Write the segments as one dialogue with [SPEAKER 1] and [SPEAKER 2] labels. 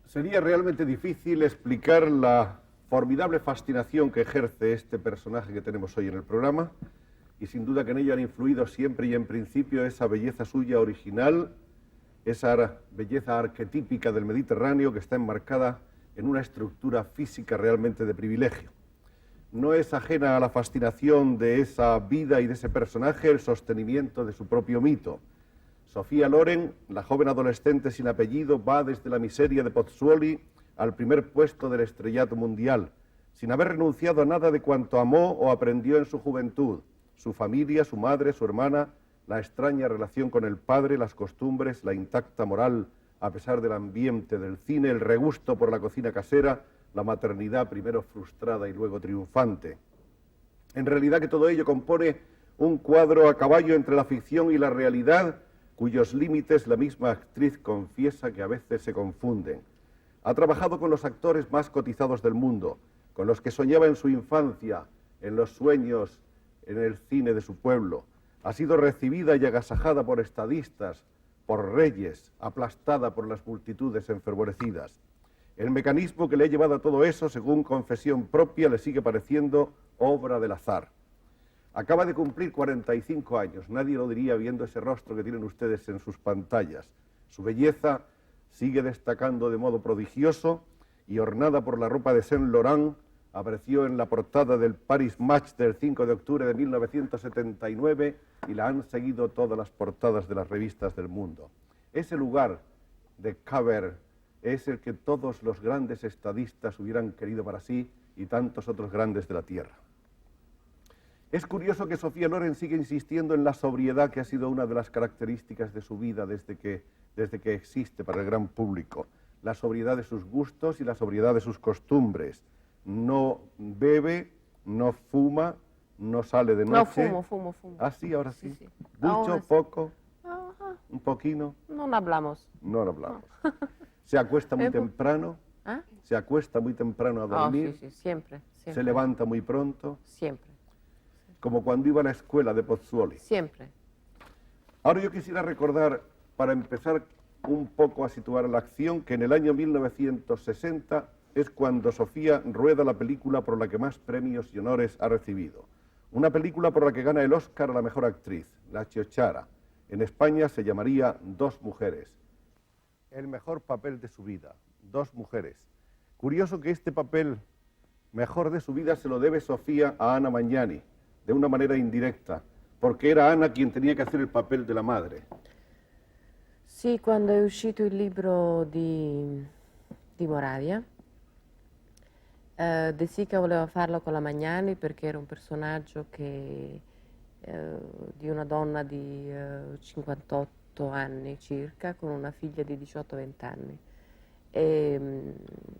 [SPEAKER 1] Sería realmente difícil explicar la formidable fascinación que ejerce este personaje que tenemos hoy en el programa, y sin duda que en ello han influido siempre y en principio esa belleza suya original, esa belleza arquetípica del Mediterráneo que está enmarcada en una estructura física realmente de privilegio. No es ajena a la fascinación de esa vida y de ese personaje el sostenimiento de su propio mito. Sofía Loren, la joven adolescente sin apellido, va desde la miseria de Pozzuoli al primer puesto del estrellato mundial, sin haber renunciado a nada de cuanto amó o aprendió en su juventud: su familia, su madre, su hermana, la extraña relación con el padre, las costumbres, la intacta moral a pesar del ambiente del cine, el regusto por la cocina casera, la maternidad primero frustrada y luego triunfante. En realidad que todo ello compone un cuadro a caballo entre la ficción y la realidad, cuyos límites la misma actriz confiesa que a veces se confunden. Ha trabajado con los actores más cotizados del mundo, con los que soñaba en su infancia, en los sueños, en el cine de su pueblo. Ha sido recibida y agasajada por estadistas, por reyes, aplastada por las multitudes enfervorecidas. El mecanismo que le ha llevado a todo eso, según confesión propia, le sigue pareciendo obra del azar. Acaba de cumplir 45 años, nadie lo diría viendo ese rostro que tienen ustedes en sus pantallas. Su belleza sigue destacando de modo prodigioso y, ornada por la ropa de Saint Laurent, apareció en la portada del Paris Match del 5 de octubre de 1979 y la han seguido todas las portadas de las revistas del mundo. Ese lugar de Caber es el que todos los grandes estadistas hubieran querido para sí y tantos otros grandes de la tierra. Es curioso que Sofía Loren sigue insistiendo en la sobriedad, que ha sido una de las características de su vida desde que existe para el gran público. La sobriedad de sus gustos y la sobriedad de sus costumbres. No bebe, no fuma, no sale de noche.
[SPEAKER 2] No, fumo.
[SPEAKER 1] Ah, sí, ahora sí.
[SPEAKER 2] Sí.
[SPEAKER 1] Mucho,
[SPEAKER 2] Ahora sí.
[SPEAKER 1] poco,
[SPEAKER 2] Ajá.
[SPEAKER 1] un poquino.
[SPEAKER 2] No hablamos.
[SPEAKER 1] No lo hablamos. Se acuesta muy temprano.
[SPEAKER 2] ¿Ah?
[SPEAKER 1] Se acuesta muy temprano a dormir.
[SPEAKER 2] Sí, siempre.
[SPEAKER 1] Se levanta muy pronto.
[SPEAKER 2] Siempre.
[SPEAKER 1] Como cuando iba a la escuela de Pozzuoli.
[SPEAKER 2] Siempre.
[SPEAKER 1] Ahora yo quisiera recordar, para empezar un poco a situar la acción, que en el año 1960 es cuando Sofía rueda la película por la que más premios y honores ha recibido. Una película por la que gana el Oscar a la mejor actriz, La Chiochara. En España se llamaría Dos mujeres. El mejor papel de su vida, Dos mujeres. Curioso que este papel mejor de su vida se lo debe Sofía a Anna Magnani, de una manera indirecta, porque era Anna quien tenía que hacer el papel de la madre.
[SPEAKER 2] Sì, quando è uscito il libro di Moravia, De Sica voleva farlo con la Magnani perché era un personaggio che, di una donna di 58 anni circa, con una figlia di 18-20 anni. E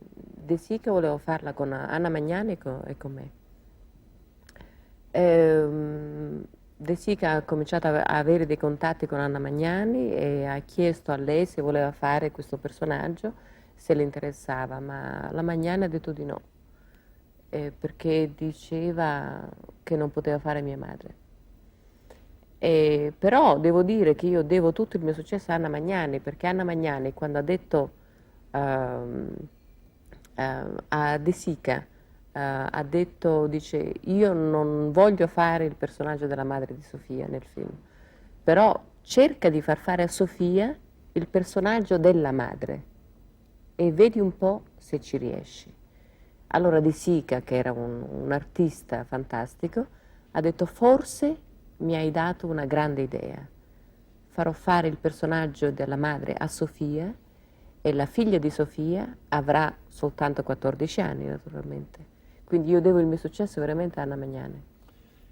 [SPEAKER 2] De Sica voleva farla con Anna Magnani e con me. De Sica ha cominciato a avere dei contatti con Anna Magnani e ha chiesto a lei se voleva fare questo personaggio, se le interessava, ma la Magnani ha detto di no, perché diceva che non poteva fare mia madre. Però devo dire che io devo tutto il mio successo a Anna Magnani, perché Anna Magnani, quando ha detto a De Sica, ha detto, dice, io non voglio fare il personaggio della madre di Sofia nel film, però cerca di far fare a Sofia il personaggio della madre e vedi un po' se ci riesci. Allora De Sica, che era un artista fantastico, ha detto, forse mi hai dato una grande idea, farò fare il personaggio della madre a Sofia e la figlia di Sofia avrà soltanto 14 anni naturalmente. Quindi io devo il mio successo veramente a Anna Magnani.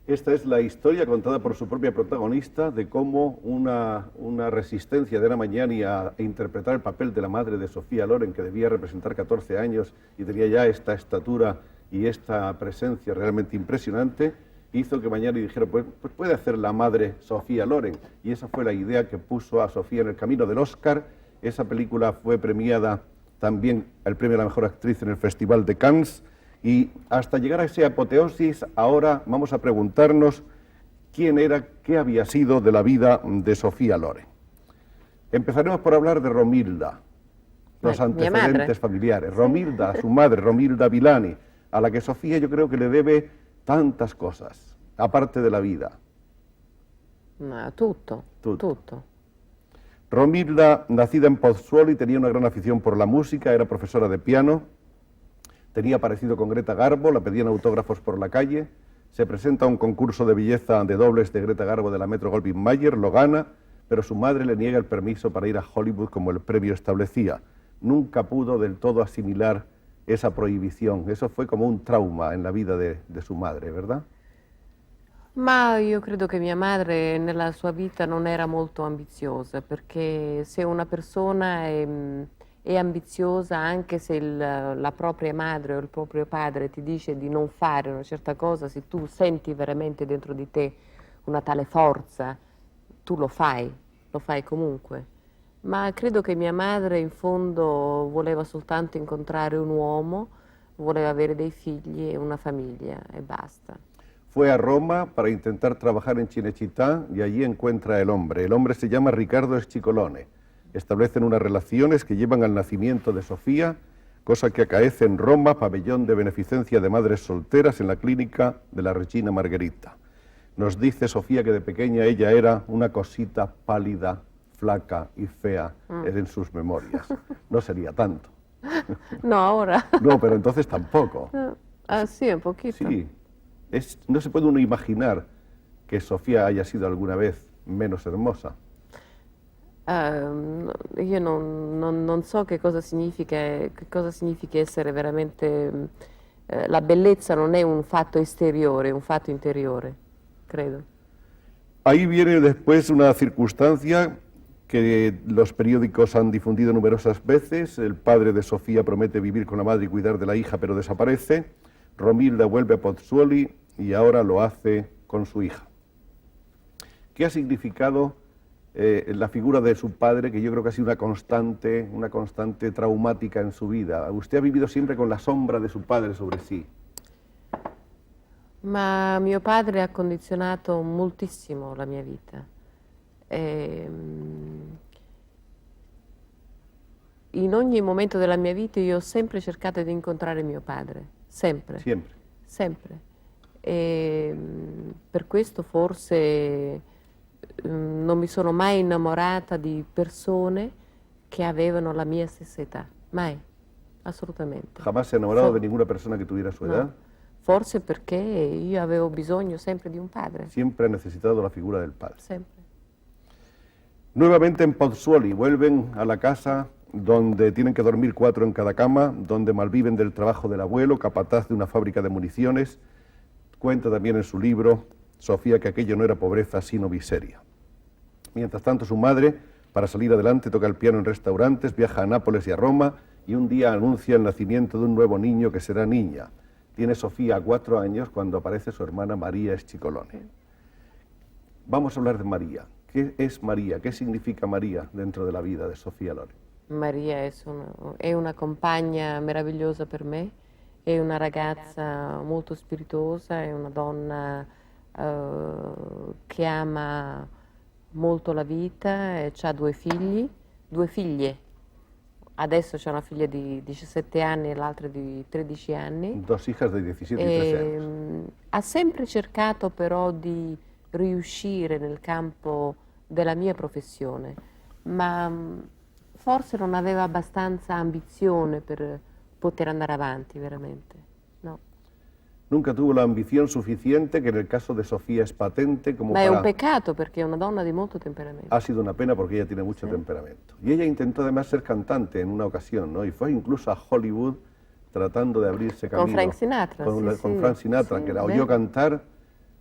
[SPEAKER 1] Esta es la historia contada por su propia protagonista de cómo una resistencia de Anna Magnani a interpretar el papel de la madre de Sofía Loren, que debía representar 14 años y tenía ya esta estatura y esta presencia realmente impresionante, hizo que Magnani dijera, pues puede hacer la madre Sofía Loren. Y esa fue la idea que puso a Sofía en el camino del Oscar. Esa película fue premiada también el premio a la mejor actriz en el Festival de Cannes. Y hasta llegar a esa apoteosis, ahora vamos a preguntarnos quién era, qué había sido de la vida de Sofía Loren. Empezaremos por hablar de Romilda. los
[SPEAKER 2] Mi madre.
[SPEAKER 1] antecedentes familiares. Romilda, su madre, Romilda Villani, a la que Sofía yo creo que le debe tantas cosas, aparte de la vida.
[SPEAKER 2] No, tutto,
[SPEAKER 1] Tutto.
[SPEAKER 2] tutto.
[SPEAKER 1] Romilda, nacida en Pozzuoli, tenía una gran afición por la música, era profesora de piano, tenía parecido con Greta Garbo, la pedían autógrafos por la calle, se presenta a un concurso de belleza de dobles de Greta Garbo de la Metro-Goldwyn-Mayer, lo gana, pero su madre le niega el permiso para ir a Hollywood como el premio establecía. Nunca pudo del todo asimilar esa prohibición, eso fue como un trauma en la vida de su madre, ¿verdad?
[SPEAKER 2] Ma io credo che mia madre nella sua vita non era molto ambiziosa, perché se una persona è ambiziosa, anche se la propria madre o il proprio padre ti dice di non fare una certa cosa, se tu senti veramente dentro di te una tale forza, tu lo fai comunque. Ma credo che mia madre in fondo voleva soltanto incontrare un uomo, voleva avere dei figli e una famiglia e basta.
[SPEAKER 1] Fue a Roma para intentar trabajar en Cinecittà y allí encuentra el hombre. El hombre se llama Riccardo Scicolone. Establecen unas relaciones que llevan al nacimiento de Sofía, cosa que acaece en Roma, pabellón de beneficencia de madres solteras en la clínica de la Regina Margherita. Nos dice Sofía que de pequeña ella era una cosita pálida, flaca y fea en sus memorias. No sería tanto.
[SPEAKER 2] No, ahora.
[SPEAKER 1] No, pero entonces tampoco.
[SPEAKER 2] Ah, sì, un pochino.
[SPEAKER 1] Sí. No se puede uno imaginar que Sofía haya sido alguna vez menos hermosa.
[SPEAKER 2] Io non so che cosa significa essere veramente... la bellezza non è un fatto esteriore, è un fatto interiore, credo.
[SPEAKER 1] Ahí viene después una circunstancia que los periódicos han difundido numerosas veces. El padre de Sofía promete vivir con la madre y cuidar de la hija, pero desaparece. Romilda vuelve a Pozzuoli y ahora lo hace con su hija. ¿Qué ha significado la figura de su padre, que yo creo que ha sido una constante traumática en su vida? Usted ha vivido siempre con la sombra de su padre sobre sí.
[SPEAKER 2] Ma mio padre ha condizionato moltissimo la mia vita. In ogni momento della mia vita io ho sempre cercato di incontrare mio padre, sempre.
[SPEAKER 1] Siempre.
[SPEAKER 2] Sempre. E per questo forse non mi sono mai innamorata di persone che avevano la mia stessa età, mai, assolutamente.
[SPEAKER 1] ¿Jamás se ha enamorado de ninguna persona que tuviera su edad?
[SPEAKER 2] No. Forse perché io avevo bisogno sempre di un padre,
[SPEAKER 1] Siempre ha necesitado la figura del padre.
[SPEAKER 2] sempre.
[SPEAKER 1] Nuevamente en Pozzuoli, vuelven a la casa donde tienen que dormir 4 en cada cama, donde malviven del trabajo del abuelo, capataz de una fábrica de municiones. Cuenta también en su libro, Sofía, que aquello no era pobreza, sino miseria. Mientras tanto, su madre, para salir adelante, toca el piano en restaurantes, viaja a Nápoles y a Roma, y un día anuncia el nacimiento de un nuevo niño que será niña. Tiene Sofía 4 años cuando aparece su hermana María Scicolone. Vamos a hablar de María. ¿Qué es María? ¿Qué significa María dentro de la vida de Sofía Loren?
[SPEAKER 2] Maria è una compagna meravigliosa per me, è una ragazza molto spiritosa, è una donna che ama molto la vita, e ha 2 figli, 2 figlie. Adesso c'è una figlia di 17 anni e l'altra di 13 anni.
[SPEAKER 1] 2 hijas de 17 y 13 años.
[SPEAKER 2] Ha sempre cercato però di riuscire nel campo della mia professione, ma forse non aveva abbastanza ambizione per poter andare avanti veramente, no.
[SPEAKER 1] Nunca tuvo la ambición suficiente, que en el caso de Sofía es patente, como
[SPEAKER 2] Ma è un
[SPEAKER 1] para...
[SPEAKER 2] peccato perché è una donna di molto temperamento.
[SPEAKER 1] Ha sido una pena porque ella tiene mucho temperamento. Y ella intentó además ser cantante en una ocasión, ¿no? Y fue incluso a Hollywood tratando de abrirse camino.
[SPEAKER 2] Con Frank Sinatra,
[SPEAKER 1] Con Frank Sinatra,
[SPEAKER 2] sì,
[SPEAKER 1] que la
[SPEAKER 2] beh.
[SPEAKER 1] oyó cantar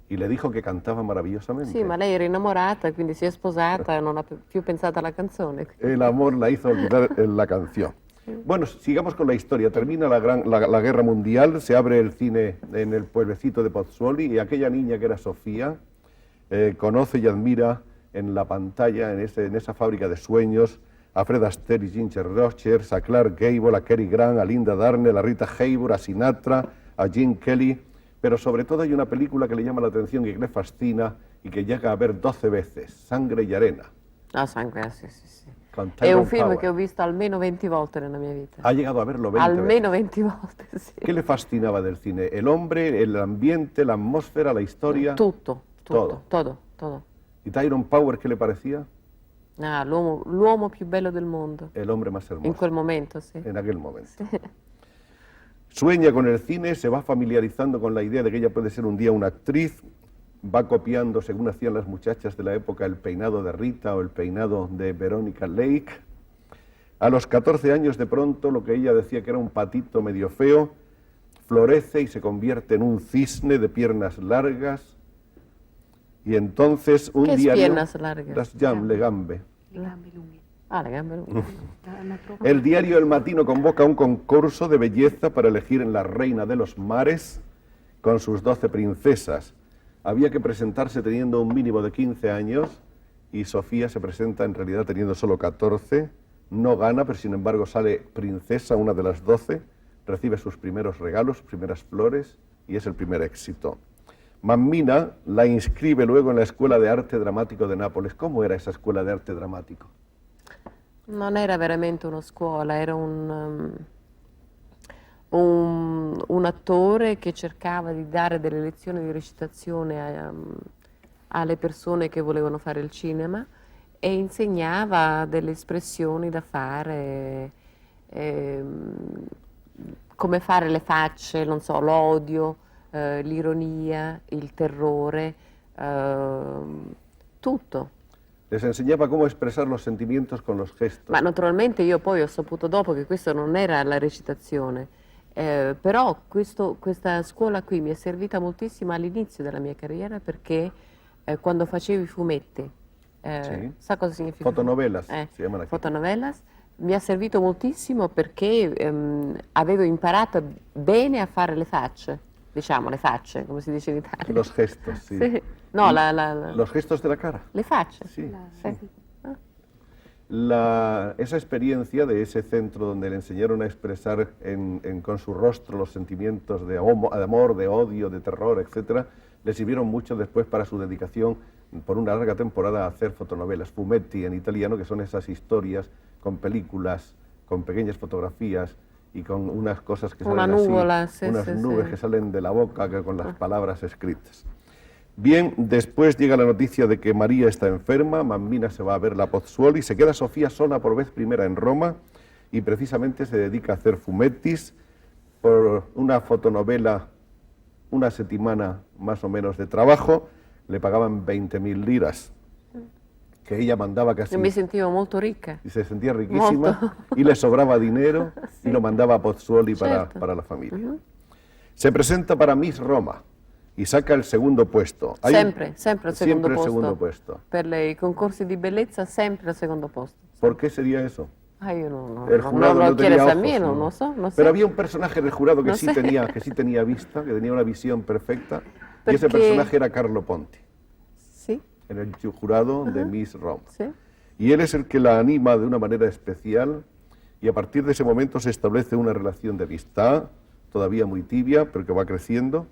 [SPEAKER 1] y le dijo que cantaba maravillosamente.
[SPEAKER 2] Sì, ma lei era innamorata, quindi si è sposata e non ha più pensato alla canzone.
[SPEAKER 1] El amor la hizo olvidar la canción. Bueno, sigamos con la historia. Termina la Guerra Mundial, se abre el cine en el pueblecito de Pozzuoli y aquella niña que era Sofía conoce y admira en la pantalla, en esa fábrica de sueños, a Fred Astaire y Ginger Rogers, a Clark Gable, a Cary Grant, a Linda Darnell, a Rita Hayworth, a Sinatra, a Gene Kelly, pero sobre todo hay una película que le llama la atención y que le fascina y que llega a ver 12 veces, Sangre y Arena.
[SPEAKER 2] Ah, sangue, sì, sì, sì.
[SPEAKER 1] Con
[SPEAKER 2] È un
[SPEAKER 1] Tyrone
[SPEAKER 2] film
[SPEAKER 1] Power.
[SPEAKER 2] che ho visto almeno 20 volte nella mia vita.
[SPEAKER 1] Ha llegado a verlo 20
[SPEAKER 2] Almeno
[SPEAKER 1] veces.
[SPEAKER 2] 20 volte, sì.
[SPEAKER 1] ¿Qué le fascinaba del cine? ¿El hombre, el ambiente, la atmósfera, la historia?
[SPEAKER 2] Tutto,
[SPEAKER 1] Todo.
[SPEAKER 2] todo.
[SPEAKER 1] ¿Y Tyrone Power qué le parecía?
[SPEAKER 2] Ah, l'uomo più bello del mondo.
[SPEAKER 1] El hombre más
[SPEAKER 2] In
[SPEAKER 1] hermoso.
[SPEAKER 2] quel momento, sì.
[SPEAKER 1] En aquel momento. Sueña con el cine, se va familiarizando con la idea de que ella puede ser un día una actriz, va copiando, según hacían las muchachas de la época, el peinado de Rita o el peinado de Veronica Lake. A los 14 años, de pronto, lo que ella decía que era un patito medio feo, florece y se convierte en un cisne de piernas largas. Y entonces un
[SPEAKER 2] ¿Qué es
[SPEAKER 1] diario...
[SPEAKER 2] piernas largas?
[SPEAKER 1] Las le gambe.
[SPEAKER 3] Le gambe lunghe.
[SPEAKER 2] Ah, le gambe lunghe.
[SPEAKER 3] Hanno proprio-
[SPEAKER 1] El diario El Matino convoca un concurso de belleza para elegir en la reina de los mares con sus 12 princesas. Había que presentarse teniendo un mínimo de 15 años y Sofía se presenta en realidad teniendo solo 14. No gana, pero sin embargo sale princesa, una de las 12, recibe sus primeros regalos, sus primeras flores y es el primer éxito. Mammina la inscribe luego en la Escuela de Arte Dramático de Nápoles. ¿Cómo era esa Escuela de Arte Dramático?
[SPEAKER 2] Non era veramente una scuola, era un attore che cercava di dare delle lezioni di recitazione alle persone che volevano fare il cinema e insegnava delle espressioni da fare, come fare le facce, non so, l'odio, l'ironia, il terrore, tutto.
[SPEAKER 1] Les enseñaba cómo expresar los sentimientos con los gestos.
[SPEAKER 2] Ma naturalmente io poi ho saputo dopo che questo non era la recitazione, però questa scuola qui mi è servita moltissimo all'inizio della mia carriera perché quando facevo i fumetti,
[SPEAKER 1] Sì.
[SPEAKER 2] sa cosa significa?
[SPEAKER 1] Fotonovelas, si chiamano aquí.
[SPEAKER 2] Fotonovelas, mi ha servito moltissimo perché avevo imparato bene a fare le facce, diciamo le facce, come si dice in Italia.
[SPEAKER 1] Los gestos, sí.
[SPEAKER 2] Sì. No,
[SPEAKER 1] Los gestos de la cara.
[SPEAKER 2] le facce.
[SPEAKER 1] Sí,
[SPEAKER 2] Sì.
[SPEAKER 1] sí. Esa experiencia de ese centro donde le enseñaron a expresar con su rostro los sentimientos de amor, de odio, de terror, etcétera, le sirvieron mucho después para su dedicación por una larga temporada a hacer fotonovelas, fumetti en italiano, que son esas historias con películas, con pequeñas fotografías y con unas cosas que
[SPEAKER 2] Una
[SPEAKER 1] salen así,
[SPEAKER 2] nuvola, sí,
[SPEAKER 1] unas
[SPEAKER 2] sí,
[SPEAKER 1] nubes
[SPEAKER 2] sí.
[SPEAKER 1] que salen de la boca con las palabras escritas. Bien, después llega la noticia de que María está enferma, Mammina se va a ver la Pozzuoli, se queda Sofía sola por vez primera en Roma y precisamente se dedica a hacer fumettis por una fotonovela, una settimana más o menos de trabajo, le pagaban 20.000 liras, que ella mandaba casi,
[SPEAKER 2] Io mi sentivo molto ricca.
[SPEAKER 1] y se sentía riquísima
[SPEAKER 2] Molto.
[SPEAKER 1] y le sobraba dinero y lo mandaba a Pozzuoli
[SPEAKER 2] Certo.
[SPEAKER 1] para la familia. Se presenta para Miss Roma y saca el segundo puesto. Hay
[SPEAKER 2] Sempre il secondo
[SPEAKER 1] siempre el
[SPEAKER 2] posto.
[SPEAKER 1] segundo puesto.
[SPEAKER 2] Per i concorsi di bellezza sempre il secondo posto.
[SPEAKER 1] ¿Por qué sería eso?
[SPEAKER 2] Ah, io no,
[SPEAKER 1] El jurado
[SPEAKER 2] non
[SPEAKER 1] no
[SPEAKER 2] lo
[SPEAKER 1] tenía
[SPEAKER 2] chiedes a
[SPEAKER 1] ojos,
[SPEAKER 2] me,
[SPEAKER 1] ¿no?
[SPEAKER 2] non lo so, non so.
[SPEAKER 1] Pero había un personaje en el jurado que,
[SPEAKER 2] No
[SPEAKER 1] sí
[SPEAKER 2] sé.
[SPEAKER 1] tenía vista, que tenía una visión perfecta, y ese
[SPEAKER 2] Perché-
[SPEAKER 1] personaje era Carlo Ponti,
[SPEAKER 2] Sì,
[SPEAKER 1] en el jurado de Miss Roma.
[SPEAKER 2] sì.
[SPEAKER 1] Y él es el que la anima de una manera especial, y a partir de ese momento se establece una relación de amistad, todavía muy tibia, pero que va creciendo.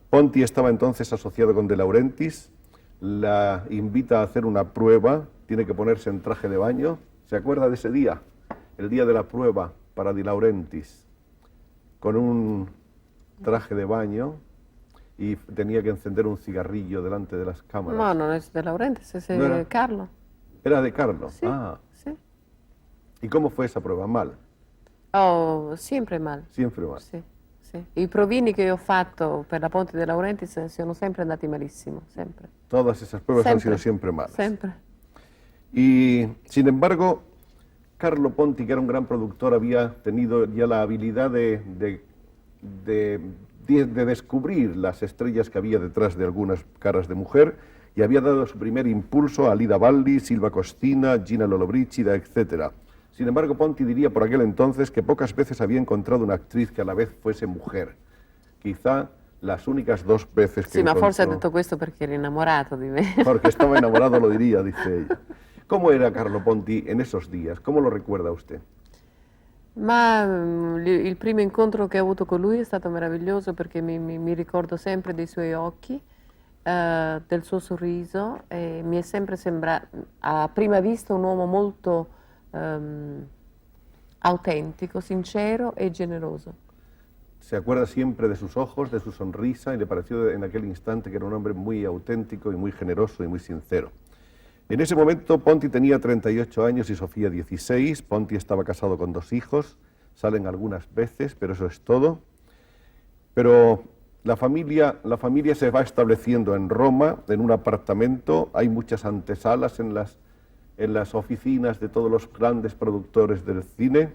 [SPEAKER 1] Ponti estaba entonces asociado con De Laurentiis, la invita a hacer una prueba, tiene que ponerse en traje de baño. ¿Se acuerda de ese día? El día de la prueba para De Laurentiis, con un traje de baño y tenía que encender un cigarrillo delante de las cámaras.
[SPEAKER 2] No, non è De Laurentiis, è
[SPEAKER 1] No era?
[SPEAKER 2] Carlo.
[SPEAKER 1] Era de Carlo.
[SPEAKER 2] Sì,
[SPEAKER 1] Ah,
[SPEAKER 2] sì.
[SPEAKER 1] ¿y cómo fue esa prueba? Mal,
[SPEAKER 2] Oh, sempre mal.
[SPEAKER 1] siempre mal.
[SPEAKER 2] Sì, sì. I provini che io ho fatto per la Ponte De Laurentiis sono sempre andati malissimo, sempre.
[SPEAKER 1] Todas esas pruebas han
[SPEAKER 2] Sempre.
[SPEAKER 1] sido siempre malas.
[SPEAKER 2] Sempre.
[SPEAKER 1] Y sin embargo, Carlo Ponti, que era un gran productor, había tenido ya la habilidad de descubrir las estrellas que había detrás de algunas caras de mujer y había dado su primer impulso a Lida Baldi, Silva Costina, Gina Lollobrigida, etc. Sin embargo, Ponti diría por aquel entonces que pocas veces había encontrado una actriz que a la vez fuese mujer. Quizá las únicas 2 veces que
[SPEAKER 2] Sì, ma
[SPEAKER 1] encontró...
[SPEAKER 2] forse ha detto questo perché era innamorato di me.
[SPEAKER 1] Porque estaba enamorado, lo diría, dice ella. ¿Cómo era Carlo Ponti en esos días? ¿Cómo lo recuerda usted?
[SPEAKER 2] Ma il primo incontro che ho avuto con lui è stato meraviglioso perché mi ricordo sempre dei suoi occhi, del suo sorriso e mi è sempre sembrato a prima vista un uomo molto autentico, sincero e generoso.
[SPEAKER 1] Se acuerda siempre de sus ojos, de su sonrisa, y le pareció en aquel instante que era un hombre muy auténtico y muy generoso y muy sincero. En ese momento Ponti tenía 38 años y Sofía 16. Ponti estaba casado con 2 hijos, salen algunas veces, pero eso es todo. Pero la familia se va estableciendo en Roma, en un apartamento. Hay muchas antesalas en las oficinas de todos los grandes productores del cine,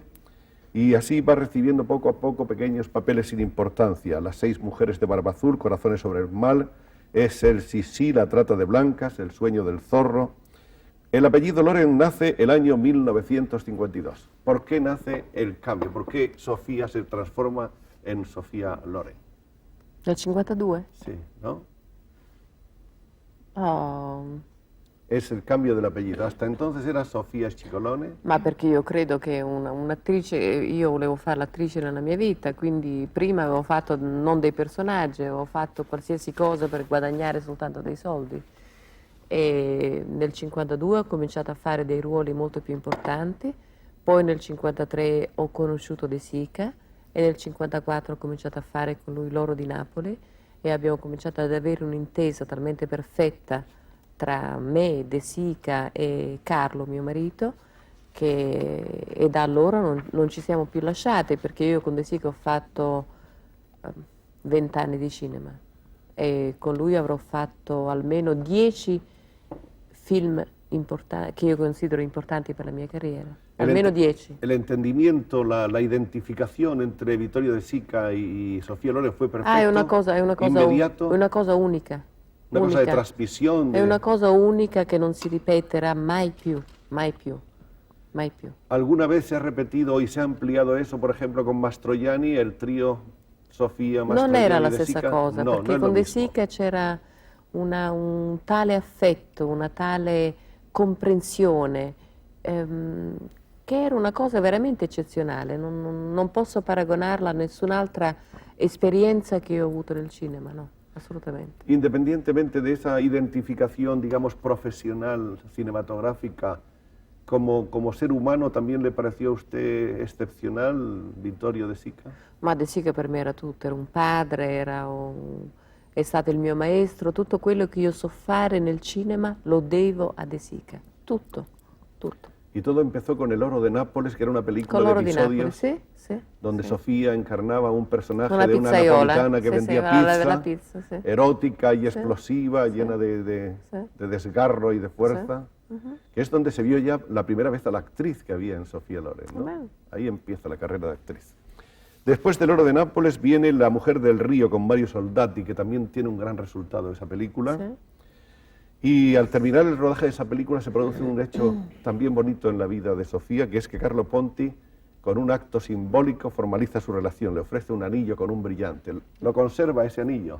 [SPEAKER 1] y así va recibiendo poco a poco pequeños papeles sin importancia. Las 6 mujeres de barba azul, Corazones sobre el mal, Es el Sissi, La trata de blancas, El sueño del zorro. El apellido Loren nace el año 1952. ¿Por qué nace el cambio? ¿Por qué Sofía se transforma en Sofía Loren?
[SPEAKER 2] Nel 52?
[SPEAKER 1] Sí, ¿no?
[SPEAKER 2] Oh,
[SPEAKER 1] Es el cambio del apellido. Hasta entonces era Sofia Scicolone.
[SPEAKER 2] ma perché io credo che un'attrice, io volevo fare l'attrice nella mia vita, quindi prima avevo fatto non dei personaggi, avevo fatto qualsiasi cosa per guadagnare soltanto dei soldi. E nel 52 ho cominciato a fare dei ruoli molto più importanti, poi nel 53 ho conosciuto De Sica e nel 54 ho cominciato a fare con lui L'oro di Napoli e abbiamo cominciato ad avere un'intesa talmente perfetta tra me, De Sica e Carlo, mio marito, e da allora non ci siamo più lasciati, perché io con De Sica ho fatto 20 anni di cinema e con lui avrò fatto almeno 10 film che io considero importanti per la mia carriera, almeno 10.
[SPEAKER 1] El entendimiento, la identificación entre Vittorio De Sica y Sofía Loren fue perfecto.
[SPEAKER 2] Ah, è una cosa
[SPEAKER 1] inmediato,
[SPEAKER 2] una cosa unica.
[SPEAKER 1] una cosa de
[SPEAKER 2] unica.
[SPEAKER 1] transmisión.
[SPEAKER 2] È una cosa unica che non si ripeterà mai più, mai più, mai più.
[SPEAKER 1] ¿Alguna vez se ha repetido y se ha ampliado eso, por ejemplo, con Mastroianni, el trío Sofía, Mastroianni,
[SPEAKER 2] Non era la
[SPEAKER 1] De
[SPEAKER 2] stessa
[SPEAKER 1] Sica?
[SPEAKER 2] cosa,
[SPEAKER 1] No,
[SPEAKER 2] perché
[SPEAKER 1] no es
[SPEAKER 2] con
[SPEAKER 1] lo
[SPEAKER 2] De
[SPEAKER 1] mismo.
[SPEAKER 2] Sica c'era un tale affetto, una tale comprensione, che era una cosa veramente eccezionale. Non posso paragonarla a nessun'altra esperienza che ho avuto nel cinema, no, assolutamente.
[SPEAKER 1] Independientemente de esa identificación, digamos, profesional, cinematográfica, como ser humano, ¿también le pareció a usted excepcional Vittorio De Sica?
[SPEAKER 2] Ma De Sica per me era tutto, era un padre, è stato il mio maestro, tutto quello che io so fare nel cinema lo devo a De Sica, tutto, tutto.
[SPEAKER 1] Y todo empezó con El oro de Nápoles, que era una película
[SPEAKER 2] Con L'oro
[SPEAKER 1] de
[SPEAKER 2] di Napoli,
[SPEAKER 1] episodios,
[SPEAKER 2] sì,
[SPEAKER 1] donde
[SPEAKER 2] sì.
[SPEAKER 1] Sofía encarnaba un personaje
[SPEAKER 2] Una
[SPEAKER 1] de una
[SPEAKER 2] pizzaiola,
[SPEAKER 1] napolitana que
[SPEAKER 2] sí,
[SPEAKER 1] vendía
[SPEAKER 2] sí,
[SPEAKER 1] pizza,
[SPEAKER 2] la pizza, sí.
[SPEAKER 1] erótica y
[SPEAKER 2] Sí,
[SPEAKER 1] explosiva,
[SPEAKER 2] sí,
[SPEAKER 1] llena de
[SPEAKER 2] sí.
[SPEAKER 1] desgarro y de fuerza, que es donde se vio ya la primera vez a la actriz que había en Sofía Loren, ¿no?
[SPEAKER 2] Bueno.
[SPEAKER 1] Ahí empieza la carrera de actriz. Después del Oro de Nápoles viene La mujer del río con Mario Soldati, que también tiene un gran resultado esa película.
[SPEAKER 2] Sí.
[SPEAKER 1] Y al terminar el rodaje de esa película se produce un hecho también bonito en la vida de Sofía, que es que Carlo Ponti, con un acto simbólico, formaliza su relación, le ofrece un anillo con un brillante. ¿Lo conserva ese anillo?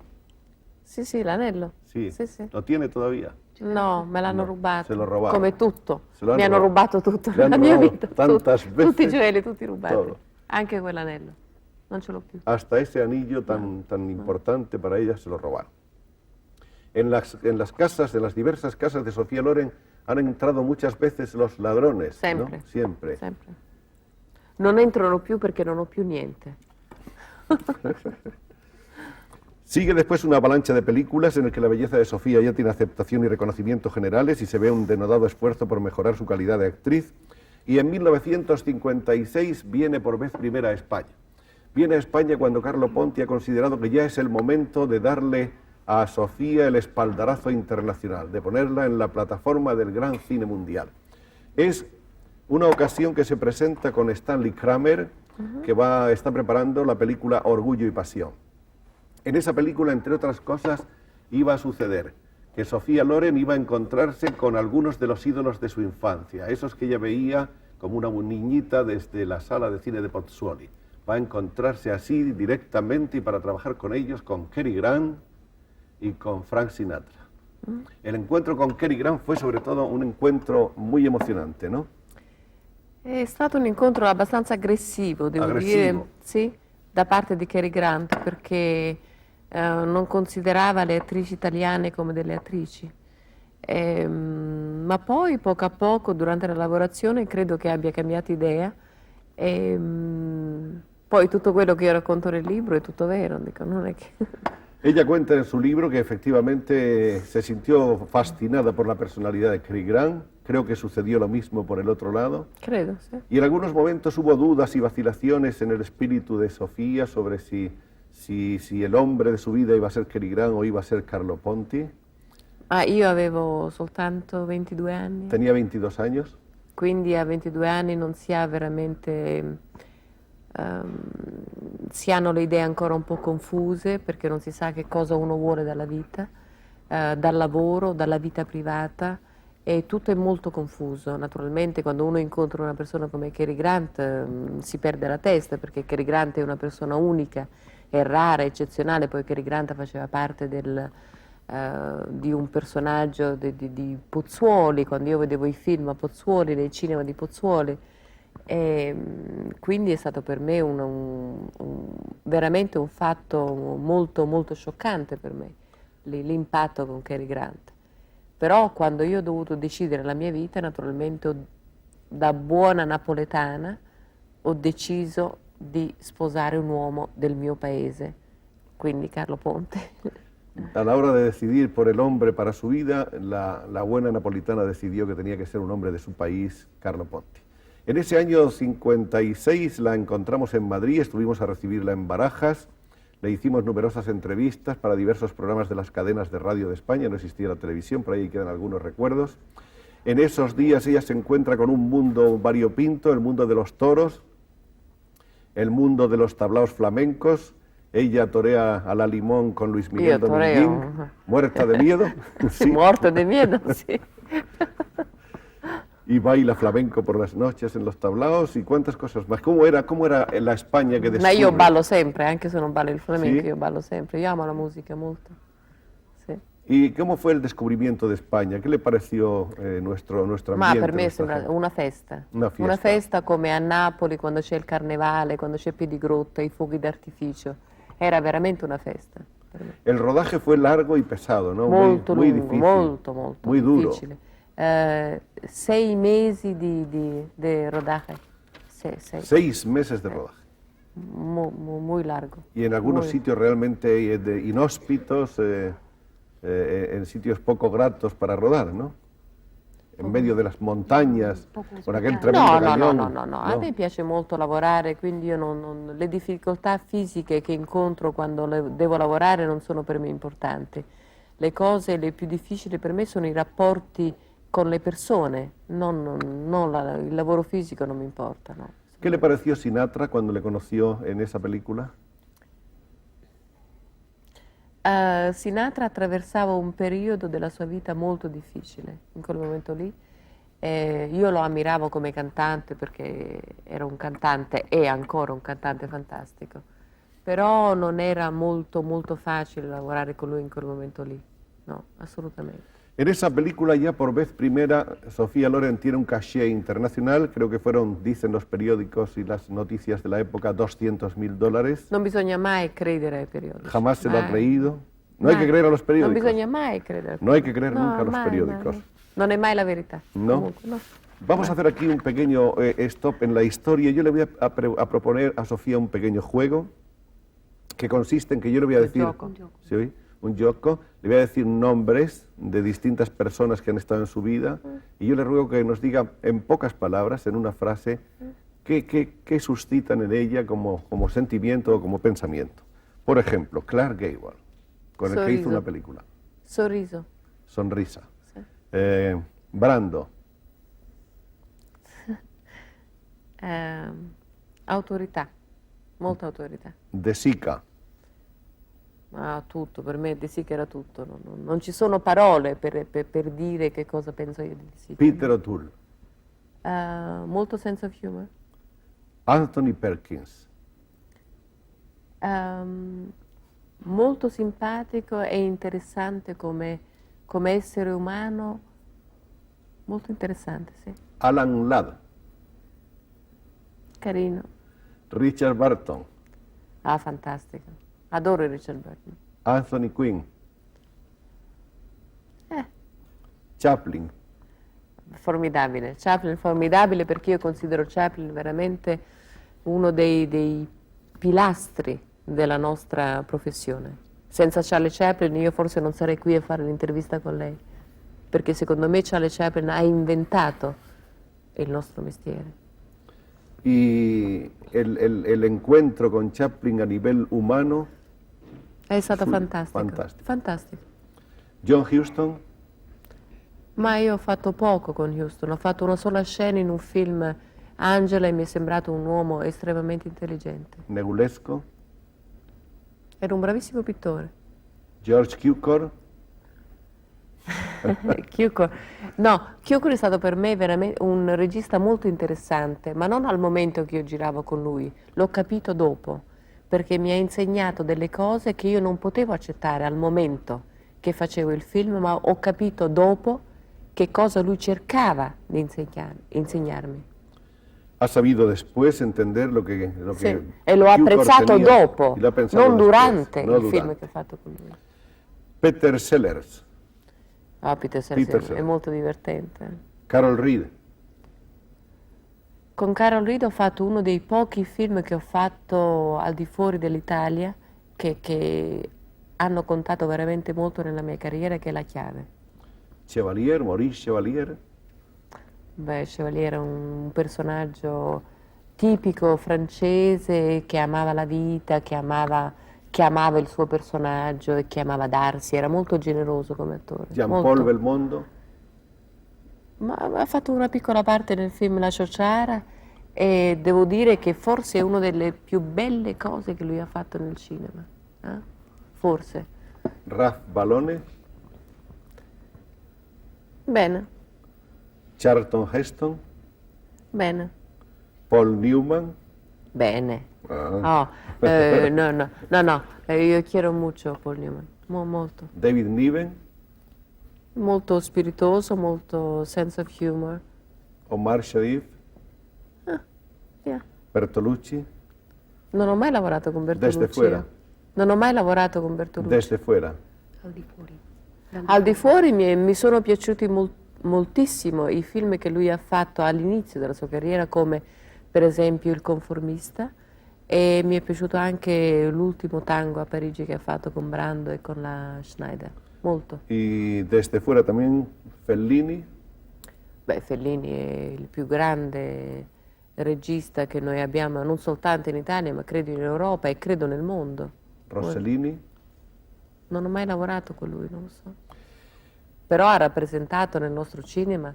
[SPEAKER 2] Sì, sì, l'anello.
[SPEAKER 1] Sí.
[SPEAKER 2] Sì, sì.
[SPEAKER 1] ¿Lo tiene todavía?
[SPEAKER 2] No, me l'hanno
[SPEAKER 1] No,
[SPEAKER 2] rubato.
[SPEAKER 1] se lo robarono.
[SPEAKER 2] Come tutto.
[SPEAKER 1] Se lo hanno
[SPEAKER 2] Mi hanno
[SPEAKER 1] rubato.
[SPEAKER 2] rubato tutto
[SPEAKER 1] Le hanno
[SPEAKER 2] nella mia
[SPEAKER 1] rubato
[SPEAKER 2] vita.
[SPEAKER 1] tantas veces.
[SPEAKER 2] Tutti i gioielli, tutti rubati.
[SPEAKER 1] Todo.
[SPEAKER 2] Anche quell'anello. Non ce l'ho più.
[SPEAKER 1] Hasta ese anillo tan importante para ella se lo robaron. En las casas, en las diversas casas de Sofía Loren han entrado muchas veces los ladrones,
[SPEAKER 2] Sempre.
[SPEAKER 1] ¿no? Siempre.
[SPEAKER 2] Sempre. Non entrano più perché non ho più niente.
[SPEAKER 1] Sigue después una avalancha de películas en el que la belleza de Sofía ya tiene aceptación y reconocimiento generales y se ve un denodado esfuerzo por mejorar su calidad de actriz. Y en 1956 viene por vez primera a España. Viene a España cuando Carlo Ponti ha considerado que ya es el momento de darle a Sofía el espaldarazo internacional, de ponerla en la plataforma del gran cine mundial. Es una ocasión que se presenta con Stanley Kramer, que está preparando la película Orgullo y Pasión. En esa película, entre otras cosas, iba a suceder que Sofía Loren iba a encontrarse con algunos de los ídolos de su infancia, esos que ella veía como una niñita desde la sala de cine de Pozzuoli. Va a encontrarse así directamente y para trabajar con ellos, con Cary Grant y con Frank Sinatra. El encuentro con Cary Grant fue sobre todo un encuentro muy emocionante, ¿no?
[SPEAKER 2] È stato un incontro abbastanza aggressivo, devo dire, sì, da parte di Cary Grant, perché non considerava le attrici italiane come delle attrici. ma poi poco a poco durante la lavorazione credo che abbia cambiato idea e poi tutto quello che io racconto nel libro è tutto vero, dico, non è che...
[SPEAKER 1] Ella cuenta en su libro que efectivamente se sintió fascinada por la personalidad de Cary Grant. Creo que sucedió lo mismo por el otro lado.
[SPEAKER 2] Credo, sì.
[SPEAKER 1] Y en algunos momentos hubo dudas y vacilaciones en el espíritu de Sofía sobre si el hombre de su vida iba a ser Cary Grant o iba a ser Carlo Ponti.
[SPEAKER 2] Ah, io avevo soltanto 22 anni,
[SPEAKER 1] Tenía 22 años.
[SPEAKER 2] quindi a 22 anni non si ha veramente, si hanno le idee ancora un po' confuse perché non si sa che cosa uno vuole dalla vita, dal lavoro, dalla vita privata e tutto è molto confuso. Naturalmente quando uno incontra una persona come Cary Grant si perde la testa perché Cary Grant è una persona unica, è rara, eccezionale, poi Cary Grant faceva parte di un personaggio di Pozzuoli, quando io vedevo i film a Pozzuoli, nei cinema di Pozzuoli, e quindi è stato per me veramente un fatto molto, molto scioccante per me, l'impatto con Cary Grant. Però quando io ho dovuto decidere la mia vita, naturalmente da buona napoletana ho deciso di sposare un uomo del mio paese, quindi Carlo Ponte.
[SPEAKER 1] A la hora de decidir por el hombre para su vida, la buena napolitana decidió que tenía que ser un hombre de su país, Carlo Ponti. En ese año 56 la encontramos en Madrid, estuvimos a recibirla en Barajas, le hicimos numerosas entrevistas para diversos programas de las cadenas de radio de España, no existía la televisión, por ahí quedan algunos recuerdos. En esos días ella se encuentra con un mundo variopinto, el mundo de los toros, el mundo de los tablaos flamencos. Ella torea a la Limón con Luis Miguel Dominguín, muerta de miedo. Sí.
[SPEAKER 2] Muerto de miedo, sì.
[SPEAKER 1] Y baila flamenco por las noches en los tablaos y cuántas cosas más. ¿Cómo era la España que
[SPEAKER 2] Ma
[SPEAKER 1] descubre?
[SPEAKER 2] io ballo sempre, anche se non ballo il flamenco,
[SPEAKER 1] Sì?
[SPEAKER 2] io ballo sempre. Io amo la musica molto. Sì.
[SPEAKER 1] ¿Y cómo fue el descubrimiento de España? ¿Qué le pareció nuestro ambiente?
[SPEAKER 2] Ma per me
[SPEAKER 1] nuestra
[SPEAKER 2] sembra
[SPEAKER 1] gente?
[SPEAKER 2] una festa.
[SPEAKER 1] Una fiesta.
[SPEAKER 2] Una festa come a Napoli quando c'è il carnevale, quando c'è Piedigrotta, i fuochi d'artificio. Era veramente una festa per me.
[SPEAKER 1] El rodaje fue largo y pesado, ¿no?
[SPEAKER 2] Molto
[SPEAKER 1] muy
[SPEAKER 2] lungo,
[SPEAKER 1] difícil.
[SPEAKER 2] molto, molto
[SPEAKER 1] muy duro.
[SPEAKER 2] difficile. 6 mesi di rodaje. Sei.
[SPEAKER 1] 6 meses de rodaje.
[SPEAKER 2] Muy largo.
[SPEAKER 1] Y en algunos
[SPEAKER 2] Muy.
[SPEAKER 1] sitios realmente inhóspitos, en sitios poco gratos para rodar, ¿no? En medio de las montañas, con aquel tremendo
[SPEAKER 2] No,
[SPEAKER 1] cañón.
[SPEAKER 2] no. A me piace molto lavorare, quindi io le difficoltà fisiche che incontro quando devo lavorare non sono per me importanti. Le cose le più difficili per me sono i rapporti con le persone, non il lavoro fisico non mi importa, no.
[SPEAKER 1] ¿Qué le pareció Sinatra cuando le conoció en esa película?
[SPEAKER 2] Sinatra attraversava un periodo della sua vita molto difficile in quel momento lì. Io lo ammiravo come cantante perché era un cantante, è ancora un cantante fantastico, però non era molto, molto facile lavorare con lui in quel momento lì, no, assolutamente.
[SPEAKER 1] En esa película ya por vez primera Sofía Loren tiene un caché internacional, creo que fueron, dicen los periódicos y las noticias de la época, $200.000.
[SPEAKER 2] Non bisogna mai credere ai periodici.
[SPEAKER 1] Jamás se lo ha
[SPEAKER 2] mai.
[SPEAKER 1] creído. No hay que creer a los periódicos.
[SPEAKER 2] Non bisogna mai credere.
[SPEAKER 1] No hay que creer
[SPEAKER 2] No,
[SPEAKER 1] nunca a los
[SPEAKER 2] mai,
[SPEAKER 1] periódicos.
[SPEAKER 2] mai. Non è mai la verità.
[SPEAKER 1] No.
[SPEAKER 2] Comunque, no.
[SPEAKER 1] Vamos a hacer aquí un pequeño stop en la historia. Yo le voy a proponer a Sofía un pequeño juego que consiste en que yo le voy a decir...
[SPEAKER 2] gioco.
[SPEAKER 1] ¿Sí, oí? Un gioco. Le voy a decir nombres de distintas personas que han estado en su vida y yo le ruego que nos diga en pocas palabras, en una frase, qué suscitan en ella como sentimiento o como pensamiento. Por ejemplo, Clark Gable, con el que hizo
[SPEAKER 2] Sorriso.
[SPEAKER 1] una película.
[SPEAKER 2] Sorriso.
[SPEAKER 1] Sonrisa.
[SPEAKER 2] Sì.
[SPEAKER 1] Brando.
[SPEAKER 2] Autorità, molta autorità.
[SPEAKER 1] De Sica.
[SPEAKER 2] Ma tutto, per me De Sica era tutto. Non ci sono parole per dire che cosa penso io di De Sica.
[SPEAKER 1] Peter O'Toole.
[SPEAKER 2] Molto sense of humor.
[SPEAKER 1] Anthony Perkins.
[SPEAKER 2] Molto simpatico e interessante come essere umano, molto interessante, sì.
[SPEAKER 1] Alan Ladd.
[SPEAKER 2] Carino.
[SPEAKER 1] Richard Burton.
[SPEAKER 2] Ah, fantastico. Adoro Richard Burton.
[SPEAKER 1] Anthony Quinn. Chaplin.
[SPEAKER 2] Formidabile, Chaplin formidabile, perché io considero Chaplin veramente uno dei pilastri della nostra professione. Senza Charlie Chaplin io forse non sarei qui a fare l'intervista con lei, perché secondo me Charlie Chaplin ha inventato il nostro mestiere.
[SPEAKER 1] Y el encuentro con Chaplin a nivel humano,
[SPEAKER 2] È stato
[SPEAKER 1] Sul-
[SPEAKER 2] fantastico.
[SPEAKER 1] fantastico.
[SPEAKER 2] Fantastico.
[SPEAKER 1] John Huston,
[SPEAKER 2] Ma io ho fatto poco con Houston, ho fatto una sola scena in un film, Angela, e mi è sembrato un uomo estremamente intelligente.
[SPEAKER 1] Negulesco,
[SPEAKER 2] Era un bravissimo pittore.
[SPEAKER 1] George Cukor,
[SPEAKER 2] Cukor. No, Cukor è stato per me veramente un regista molto interessante, ma non al momento che io giravo con lui, l'ho capito dopo, perché mi ha insegnato delle cose che io non potevo accettare al momento che facevo il film, ma ho capito dopo che cosa lui cercava di insegnarmi.
[SPEAKER 1] ha sabido después entender lo que
[SPEAKER 2] Sì, e l'ho apprezzato
[SPEAKER 1] tenía,
[SPEAKER 2] dopo,
[SPEAKER 1] y lo ha pensado
[SPEAKER 2] non
[SPEAKER 1] después,
[SPEAKER 2] durante
[SPEAKER 1] no
[SPEAKER 2] il film
[SPEAKER 1] durante.
[SPEAKER 2] che ho fatto con lui.
[SPEAKER 1] Peter Sellers,
[SPEAKER 2] Ah, Peter Sellers
[SPEAKER 1] Peter
[SPEAKER 2] è
[SPEAKER 1] Sellers.
[SPEAKER 2] molto divertente.
[SPEAKER 1] Carol Reed,
[SPEAKER 2] Con Carol Reed ho fatto uno dei pochi film che ho fatto al di fuori dell'Italia che hanno contato veramente molto nella mia carriera, che è La chiave.
[SPEAKER 1] Chevalier, Maurice Chevalier,
[SPEAKER 2] Beh, Chevalier era un personaggio tipico francese che amava la vita, che amava il suo personaggio e che amava darsi, era molto generoso come attore.
[SPEAKER 1] Jean-Paul
[SPEAKER 2] molto.
[SPEAKER 1] Belmondo,
[SPEAKER 2] Ma ha fatto una piccola parte nel film La Ciociara e devo dire che forse è una delle più belle cose che lui ha fatto nel cinema. Forse.
[SPEAKER 1] Ralph Balone,
[SPEAKER 2] Bene,
[SPEAKER 1] Charlton Heston,
[SPEAKER 2] bene,
[SPEAKER 1] Paul Newman,
[SPEAKER 2] bene.
[SPEAKER 1] ah,
[SPEAKER 2] No, io quiero mucho Paul Newman, molto.
[SPEAKER 1] David Niven,
[SPEAKER 2] Molto spiritoso, molto sense of humor.
[SPEAKER 1] Omar Sharif,
[SPEAKER 2] Yeah.
[SPEAKER 1] Bertolucci,
[SPEAKER 2] Non ho mai lavorato con Bertolucci.
[SPEAKER 1] Desde fuera.
[SPEAKER 2] Non ho mai lavorato con Bertolucci.
[SPEAKER 1] desde fuera.
[SPEAKER 3] Al di fuori.
[SPEAKER 2] Al di fuori mi sono piaciuti moltissimo i film che lui ha fatto all'inizio della sua carriera, come per esempio Il conformista, e mi è piaciuto anche L'ultimo tango a Parigi che ha fatto con Brando e con la Schneider, molto.
[SPEAKER 1] Y desde fuera también Fellini,
[SPEAKER 2] Beh, Fellini è il più grande regista che noi abbiamo, non soltanto in Italia, ma credo in Europa e credo nel mondo.
[SPEAKER 1] Rossellini,
[SPEAKER 2] Non ho mai lavorato con lui, non lo so. Però ha rappresentato nel nostro cinema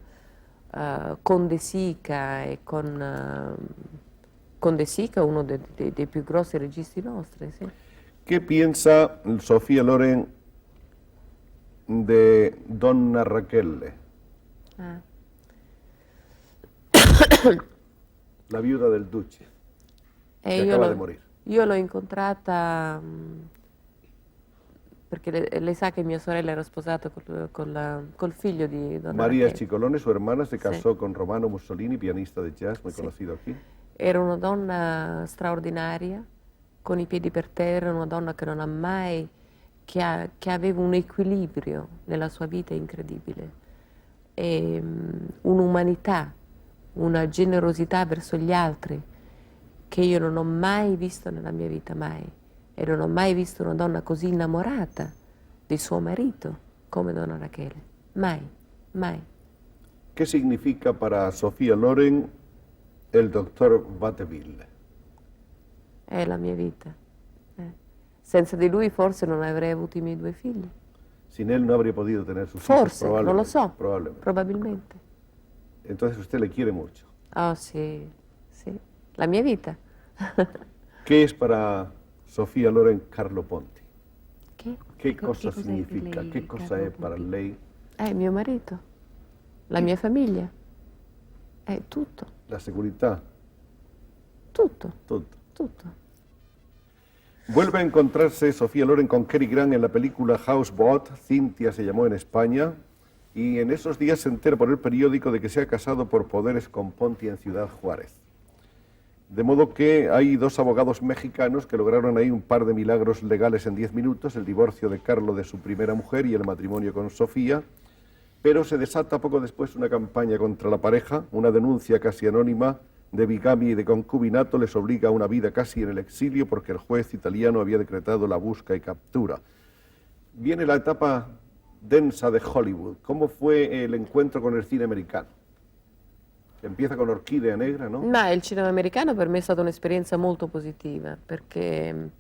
[SPEAKER 2] con De Sica e con De Sica uno dei più grossi registi nostri, sì.
[SPEAKER 1] ¿qué piensa Sofía Loren de Donna Raquel, la viuda del Duce,
[SPEAKER 2] E
[SPEAKER 1] che acaba di morire?
[SPEAKER 2] Io l'ho incontrata perché lei sa che mia sorella era sposata col figlio di Donna
[SPEAKER 1] María
[SPEAKER 2] Raquel.
[SPEAKER 1] Chicolone, su hermana, se
[SPEAKER 2] Sí.
[SPEAKER 1] casó con Romano Mussolini, pianista de jazz muy
[SPEAKER 2] Sí.
[SPEAKER 1] conocido aquí.
[SPEAKER 2] Era una donna straordinaria, con i piedi per terra, una donna che non ha mai, che aveva un equilibrio nella sua vita incredibile, e un'umanità, una generosità verso gli altri che io non ho mai visto nella mia vita, mai. E non ho mai visto una donna così innamorata di suo marito come Donna Rachele. Mai, mai.
[SPEAKER 1] ¿Qué significa para Sofía Loren el doctor Vatteville?
[SPEAKER 2] È la mia vita. Senza di lui forse non avrei avuto i miei 2 figli.
[SPEAKER 1] Sin él no habría podido tener sus hijos,
[SPEAKER 2] Forse, non lo so.
[SPEAKER 1] probablemente.
[SPEAKER 2] Probabilmente.
[SPEAKER 1] Entonces usted le quiere mucho.
[SPEAKER 2] Oh sì, sì. La mia vita.
[SPEAKER 1] ¿Qué es para Sofía Loren Carlo Ponti?
[SPEAKER 2] Che?
[SPEAKER 1] ¿Qué
[SPEAKER 3] Che
[SPEAKER 1] cosa
[SPEAKER 3] cos'è per
[SPEAKER 1] significa?
[SPEAKER 3] lei
[SPEAKER 1] ¿Qué cosa
[SPEAKER 3] Carlo
[SPEAKER 1] es para
[SPEAKER 3] Ponti?
[SPEAKER 1] lei
[SPEAKER 2] Mio marito. La mia famiglia. È tutto,
[SPEAKER 1] la seguridad?
[SPEAKER 2] tutto,
[SPEAKER 1] Todo.
[SPEAKER 2] tutto.
[SPEAKER 1] Vuelve a encontrarse Sofía Loren con Cary Grant en la película Houseboat, Cintia se llamó en España, y en esos días se entera por el periódico de que se ha casado por poderes con Ponti en Ciudad Juárez. De modo que hay 2 abogados mexicanos que lograron ahí un par de milagros legales en 10 minutos, el divorcio de Carlo de su primera mujer y el matrimonio con Sofía, pero se desata poco después una campaña contra la pareja, una denuncia casi anónima de bigamia y de concubinato les obliga a una vida casi en el exilio porque el juez italiano había decretado la busca y captura. Viene la etapa densa de Hollywood. ¿Cómo fue el encuentro con el cine americano? Empieza con Orchidea Negra, no?
[SPEAKER 2] Ma il cinema americano per me è stata un'esperienza molto positiva perché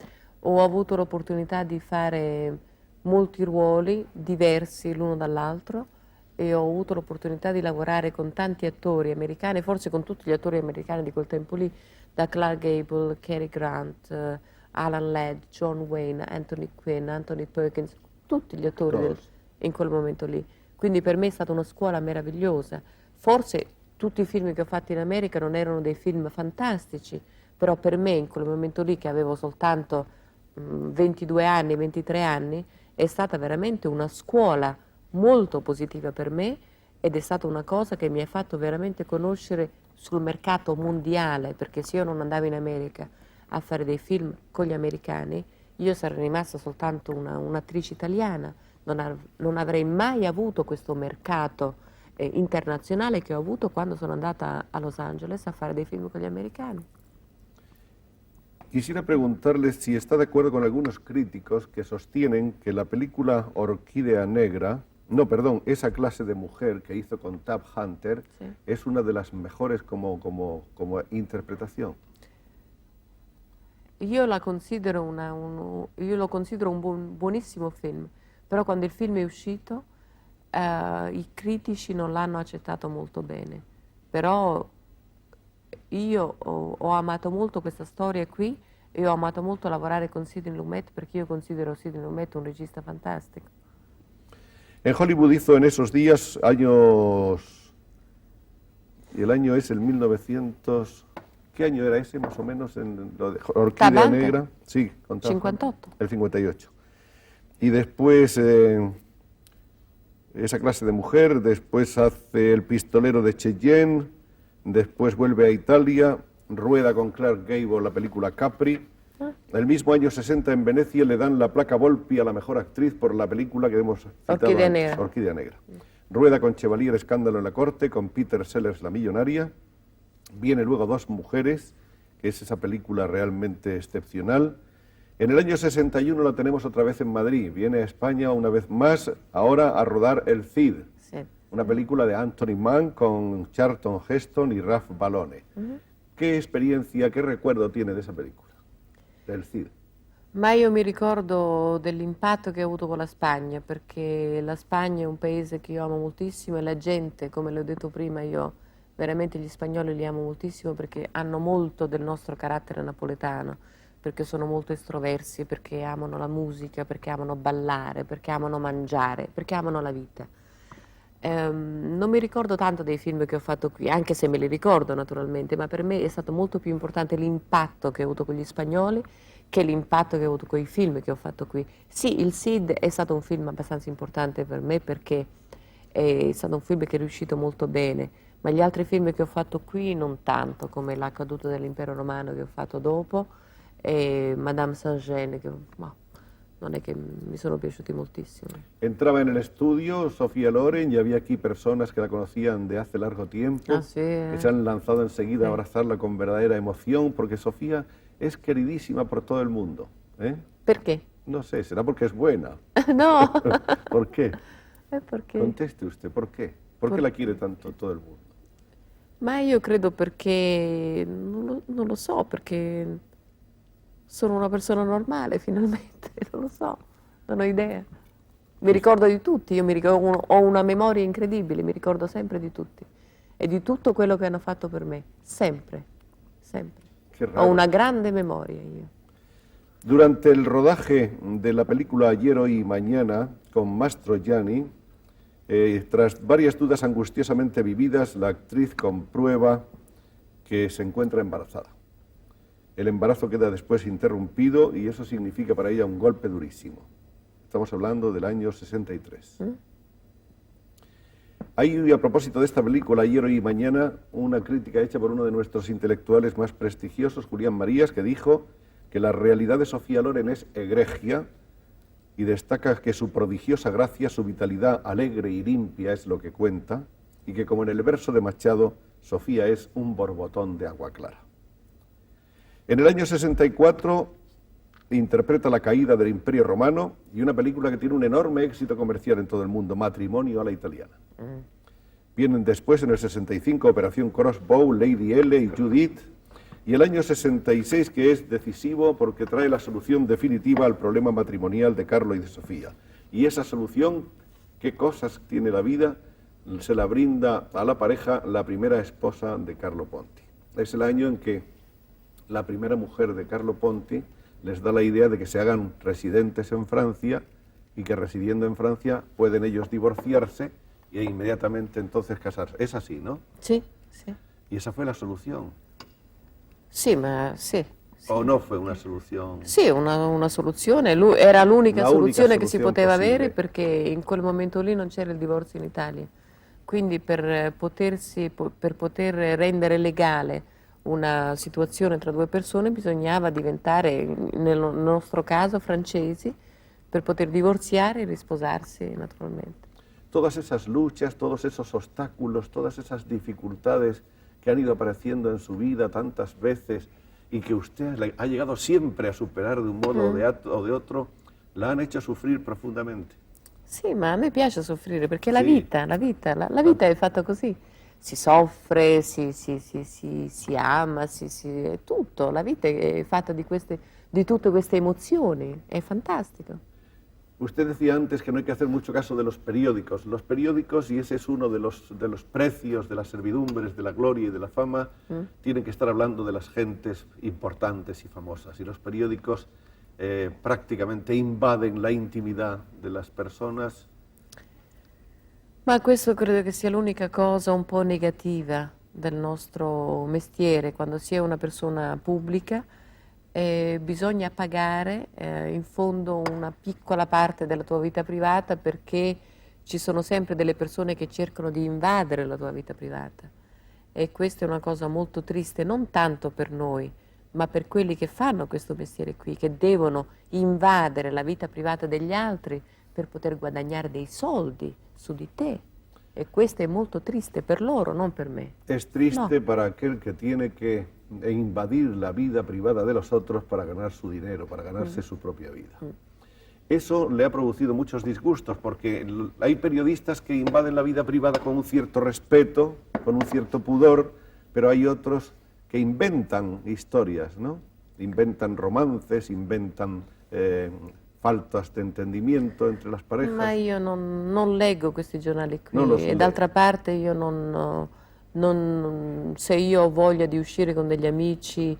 [SPEAKER 2] ho avuto l'opportunità di fare molti ruoli diversi l'uno dall'altro e ho avuto l'opportunità di lavorare con tanti attori americani, forse con tutti gli attori americani di quel tempo lì, da Clark Gable, Cary Grant, Alan Ladd, John Wayne, Anthony Quinn, Anthony Perkins, tutti gli attori in quel momento lì. Quindi per me è stata una scuola meravigliosa. Forse tutti i film che ho fatto in America non erano dei film fantastici, però per me in quel momento lì, che avevo soltanto 22 anni, 23 anni, è stata veramente una scuola molto positiva per me ed è stata una cosa che mi ha fatto veramente conoscere sul mercato mondiale, perché se io non andavo in America a fare dei film con gli americani, io sarei rimasta soltanto un'attrice italiana, non avrei mai avuto questo mercato internazionale che ho avuto quando sono andata a Los Angeles a fare dei film con gli americani.
[SPEAKER 1] Quisiera preguntarle si está de acuerdo con algunos críticos que sostienen que la película Orquídea Negra, no, perdón, esa clase de mujer que hizo con Tab Hunter,
[SPEAKER 2] Sí.
[SPEAKER 1] es una de las mejores como interpretación.
[SPEAKER 2] Io la considero io lo considero un buonissimo film, però quando il film è uscito i critici non l'hanno accettato molto bene, però io ho amato molto questa storia qui e ho amato molto lavorare con Sidney Lumet perché io considero Sidney Lumet un regista fantastico.
[SPEAKER 1] En Hollywood hizo en esos días años, y el año es el 1900, ¿qué año era ese más o menos en lo de Orquídea
[SPEAKER 2] Tab Hunter.
[SPEAKER 1] Negra? Sí, con Tab
[SPEAKER 2] 58.
[SPEAKER 1] Hunter, el 58. Y después esa clase de mujer, después hace El pistolero de Cheyenne, después vuelve a Italia, rueda con Clark Gable la película Capri. El mismo año 60 en Venecia le dan la placa Volpi a la mejor actriz por la película que hemos citado
[SPEAKER 2] Orquídea
[SPEAKER 1] antes,
[SPEAKER 2] Negra.
[SPEAKER 1] Orquídea Negra. Rueda con Chevalier Escándalo en la corte, con Peter Sellers La millonaria. Viene luego Dos mujeres, que es esa película realmente excepcional. En el año 61 la tenemos otra vez en Madrid. Viene a España una vez más, ahora a rodar El Cid,
[SPEAKER 2] Sì.
[SPEAKER 1] una película de Anthony Mann con Charlton Heston y Ralph Balone. ¿Qué experiencia, qué recuerdo tiene de esa película, del Cid?
[SPEAKER 2] Ma io mi ricordo dell'impatto che ho avuto con la Spagna, perché la Spagna è un paese che io amo moltissimo e la gente, come le ho detto prima, io veramente gli spagnoli li amo moltissimo perché hanno molto del nostro carattere napoletano, perché sono molto estroversi, perché amano la musica, perché amano ballare, perché amano mangiare, perché amano la vita. Non mi ricordo tanto dei film che ho fatto qui, anche se me li ricordo naturalmente, ma per me è stato molto più importante l'impatto che ho avuto con gli spagnoli che l'impatto che ho avuto con i film che ho fatto qui. Sì, il Cid è stato un film abbastanza importante per me perché è stato un film che è riuscito molto bene, ma gli altri film che ho fatto qui non tanto, come La caduta dell'impero romano che ho fatto dopo e Madame Saint-Jean, che non è che mi sono piaciuti moltissimo.
[SPEAKER 1] Entraba en el estudio Sofía Loren y había aquí personas que la conocían de hace largo tiempo,
[SPEAKER 2] Ah, sí,
[SPEAKER 1] que se han lanzado enseguida a
[SPEAKER 2] Sí.
[SPEAKER 1] abrazarla con verdadera emoción, porque Sofía es queridísima por todo el mundo. ¿Eh?
[SPEAKER 2] Perché?
[SPEAKER 1] No sé, será porque es buena.
[SPEAKER 2] No!
[SPEAKER 1] ¿Por qué?
[SPEAKER 2] Perché?
[SPEAKER 1] Conteste usted, ¿por qué? ¿Por qué
[SPEAKER 2] Por-
[SPEAKER 1] la quiere tanto todo el mundo?
[SPEAKER 2] Ma io credo perché, non lo so, perché sono una persona normale finalmente, non lo so, non ho idea. Mi ricordo di tutti, ho una memoria incredibile, mi ricordo sempre di tutti e di tutto quello che hanno fatto per me, sempre, sempre.
[SPEAKER 1] Qué
[SPEAKER 2] Ho
[SPEAKER 1] raro.
[SPEAKER 2] una grande memoria io.
[SPEAKER 1] Durante el rodaje de la película Ayer, Hoy y Mañana con Mastroianni, tras varias dudas angustiosamente vividas, la actriz comprueba que se encuentra embarazada. El embarazo queda después interrumpido y eso significa para ella un golpe durísimo. Estamos hablando del año 63. Hay, a propósito de esta película, Ayer, Hoy y Mañana, una crítica hecha por uno de nuestros intelectuales más prestigiosos, Julián Marías, que dijo que la realidad de Sofía Loren es egregia y destaca que su prodigiosa gracia, su vitalidad alegre y limpia es lo que cuenta, y que como en el verso de Machado, Sofía es un borbotón de agua clara. En el año 64 interpreta La caída del Imperio Romano y una película que tiene un enorme éxito comercial en todo el mundo, Matrimonio a la italiana. Vienen después, en el 65, Operación Crossbow, Lady L y Judith, y el año 66, que es decisivo porque trae la solución definitiva al problema matrimonial de Carlo y de Sofía. Y esa solución, ¿qué cosas tiene la vida? Se la brinda a la pareja la primera esposa de Carlo Ponti. Es el año en que la primera mujer de Carlo Ponti les da la idea de que se hagan residentes en Francia y que residiendo en Francia pueden ellos divorciarse e inmediatamente entonces casarse. Es así, ¿no?
[SPEAKER 2] Sì, sì.
[SPEAKER 1] Y esa fue la solución.
[SPEAKER 2] Sì, ma sì.
[SPEAKER 1] ¿O no fue una solución?
[SPEAKER 2] Sì, una soluzione, era l'unica
[SPEAKER 1] La
[SPEAKER 2] soluzione
[SPEAKER 1] unica
[SPEAKER 2] che si
[SPEAKER 1] soluzione
[SPEAKER 2] poteva
[SPEAKER 1] possibile.
[SPEAKER 2] avere perché in quel momento lì non c'era il divorzio in Italia. Quindi per poter rendere legale una situazione tra due persone bisognava diventare, nel nostro caso, francesi per poter divorziare e risposarsi naturalmente.
[SPEAKER 1] Todas esas luchas, todos esos obstáculos, todas esas dificultades que han ido apareciendo en su vida tantas veces y que usted ha llegado siempre a superar de un modo o de otro, la han hecho sufrir profundamente.
[SPEAKER 2] Sì, ma a me piace soffrire perché la
[SPEAKER 1] Sì.
[SPEAKER 2] vita è fatta così. Si soffre, si ama, è tutto. La vita è fatta di tutte queste emozioni, è fantastico.
[SPEAKER 1] Usted decía antes que no hay que hacer mucho caso de los periódicos. Los periódicos, y ese es uno de los precios de las servidumbres, de la gloria y de la fama, tienen que estar hablando de las gentes importantes y famosas. Y los periódicos prácticamente invaden la intimidad de las personas.
[SPEAKER 2] Ma questo credo che sia l'unica cosa un po' negativa del nostro mestiere, quando si è una persona pubblica. Bisogna pagare in fondo una piccola parte della tua vita privata perché ci sono sempre delle persone che cercano di invadere la tua vita privata e questa è una cosa molto triste non tanto per noi ma per quelli che fanno questo mestiere qui, che devono invadere la vita privata degli altri per poter guadagnare dei soldi su di te. E questo è molto triste per loro, non per me.
[SPEAKER 1] Es triste
[SPEAKER 2] No.
[SPEAKER 1] para aquel que tiene que invadir la vida privada de los otros para ganar su dinero, para ganarse su propia vida. Eso le ha producido muchos disgustos porque hay periodistas que invaden la vida privada con un cierto respeto, con un cierto pudor, pero hay otros que inventan historias, ¿no? Inventan romances, inventan faltas de entendimiento entre las parejas.
[SPEAKER 2] Ma io non leggo questi giornali qui
[SPEAKER 1] Non lo
[SPEAKER 2] e
[SPEAKER 1] so
[SPEAKER 2] d'altra parte io se io ho voglia di uscire con degli amici,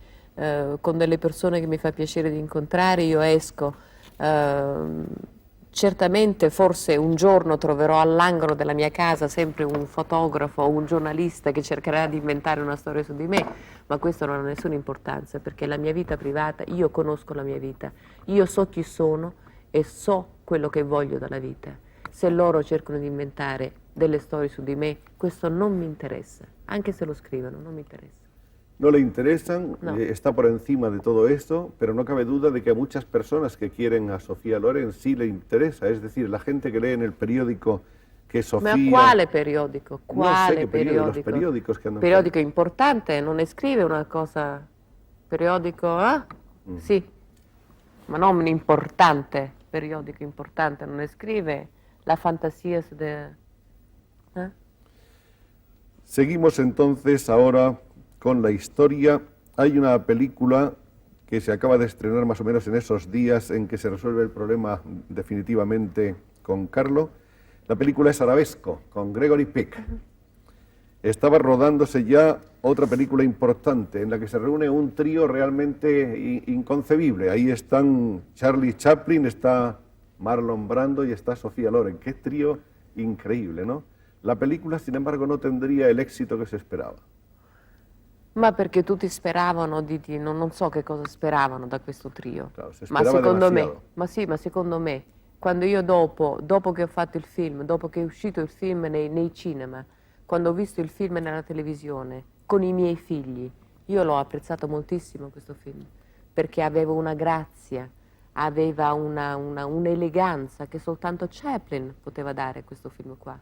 [SPEAKER 2] con delle persone che mi fa piacere di incontrare, io esco. Certamente forse un giorno troverò all'angolo della mia casa sempre un fotografo o un giornalista che cercherà di inventare una storia su di me, ma questo non ha nessuna importanza perché la mia vita privata, io conosco la mia vita, io so chi sono e so quello che voglio dalla vita. Se loro cercano di inventare delle storie su di me, questo non mi interessa, anche se lo scrivono, non mi interessa.
[SPEAKER 1] No le interesan,
[SPEAKER 2] No.
[SPEAKER 1] está por encima de todo esto, pero no cabe duda de que a muchas personas que quieren a Sofía Loren sí le interesa, es decir, la gente que lee en el periódico que Sofía...
[SPEAKER 2] Ma quale periodico? Quale
[SPEAKER 1] No sé qué periódico, los periódicos que andan por
[SPEAKER 2] Periodico importante, non ne scrive una cosa... Periodico, Sì, ma non un importante, periodico importante, non ne scrive la fantasia de...
[SPEAKER 1] Seguimos entonces ahora con la historia. Hay una película que se acaba de estrenar más o menos en esos días en que se resuelve el problema definitivamente con Carlo. La película es Arabesco, con Gregory Peck. Estaba rodándose ya otra película importante en la que se reúne un trío realmente inconcebible. Ahí están Charlie Chaplin, está Marlon Brando y está Sofía Loren. Qué trío increíble, ¿no? La película, sin embargo, no tendría el éxito que se esperaba.
[SPEAKER 2] Ma perché tutti speravano non so che cosa speravano da questo trio.
[SPEAKER 1] Claro, se
[SPEAKER 2] Ma
[SPEAKER 1] sperava
[SPEAKER 2] secondo
[SPEAKER 1] demasiado.
[SPEAKER 2] ma secondo me, quando io dopo che ho fatto il film, dopo che è uscito il film nei cinema, quando ho visto il film nella televisione, con i miei figli, io l'ho apprezzato moltissimo questo film, perché aveva una grazia, aveva un'eleganza che soltanto Chaplin poteva dare a questo film qua.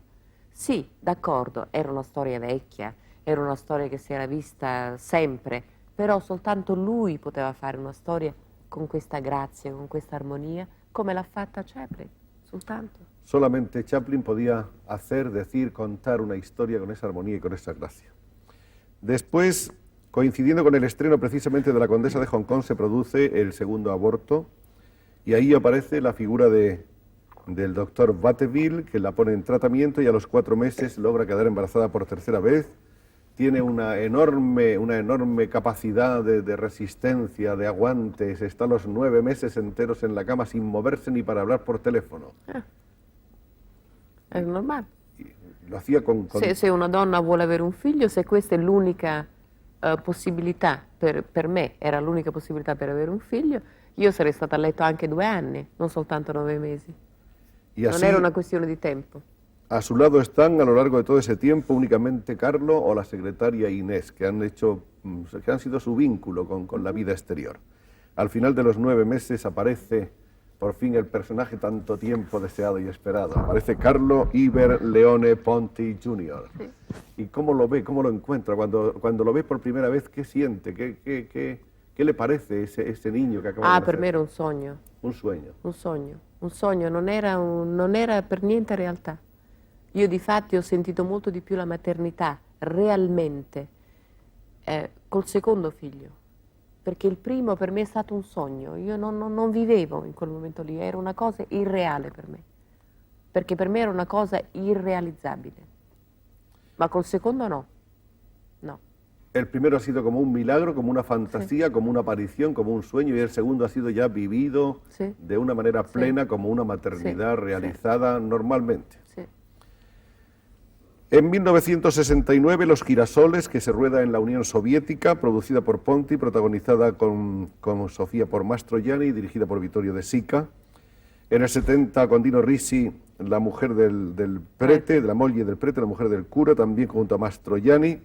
[SPEAKER 2] Sì, d'accordo, era una storia vecchia, era una storia che si era vista sempre, però soltanto lui poteva fare una storia con questa grazia, con questa armonia, come l'ha fatta Chaplin, soltanto.
[SPEAKER 1] Solamente Chaplin podía hacer, decir, contar una historia con esa armonía y con esa gracia. Después, coincidiendo con el estreno precisamente de La Condesa de Hong Kong, se produce el segundo aborto y ahí aparece la figura del doctor Vatteville, que la pone en tratamiento y a los 4 meses logra quedar embarazada por tercera vez. Tiene una enorme capacidad de resistencia, de aguantes. Está los 9 meses enteros en la cama sin moverse ni para hablar por teléfono.
[SPEAKER 2] È normale.
[SPEAKER 1] Lo hacía con...
[SPEAKER 2] Se una donna vuole avere un figlio, se questa è l'unica possibilità, per me era l'unica possibilità per avere un figlio, io sarei stata a letto anche 2 anni, non soltanto 9 mesi.
[SPEAKER 1] Y
[SPEAKER 2] Non
[SPEAKER 1] así,
[SPEAKER 2] era una questione di tempo.
[SPEAKER 1] a su lado están a lo largo de todo ese tiempo únicamente Carlo o la secretaria Inés, que han sido su vínculo con la vida exterior. Al final de los 9 meses aparece por fin el personaje tanto tiempo deseado y esperado. Aparece Carlo Iber Leone Ponti Jr.
[SPEAKER 2] Sí.
[SPEAKER 1] ¿Y cómo lo ve, cómo lo encuentra? Cuando lo ve por primera vez, ¿qué siente? ¿Qué le parece ese niño que acaba de nacer?
[SPEAKER 2] Per me era un sogno.
[SPEAKER 1] Un sueño.
[SPEAKER 2] Un sogno, non era per niente realtà. Io difatti ho sentito molto di più la maternità, realmente, col secondo figlio, perché il primo per me è stato un sogno, io non vivevo in quel momento lì, era una cosa irreale per me, perché per me era una cosa irrealizzabile, ma col secondo no.
[SPEAKER 1] El primero ha sido como un milagro, como una fantasía, como una aparición, como un sueño, y el segundo ha sido ya vivido de una manera plena, como una maternidad realizada normalmente.
[SPEAKER 2] Sí.
[SPEAKER 1] En 1969, Los Girasoles, que se rueda en la Unión Soviética, producida por Ponti, protagonizada con Sofía por Mastroianni y dirigida por Vittorio De Sica. En el 70, con Dino Risi, La mujer del prete, de la moglie del prete, La mujer del cura, también junto a Mastroianni.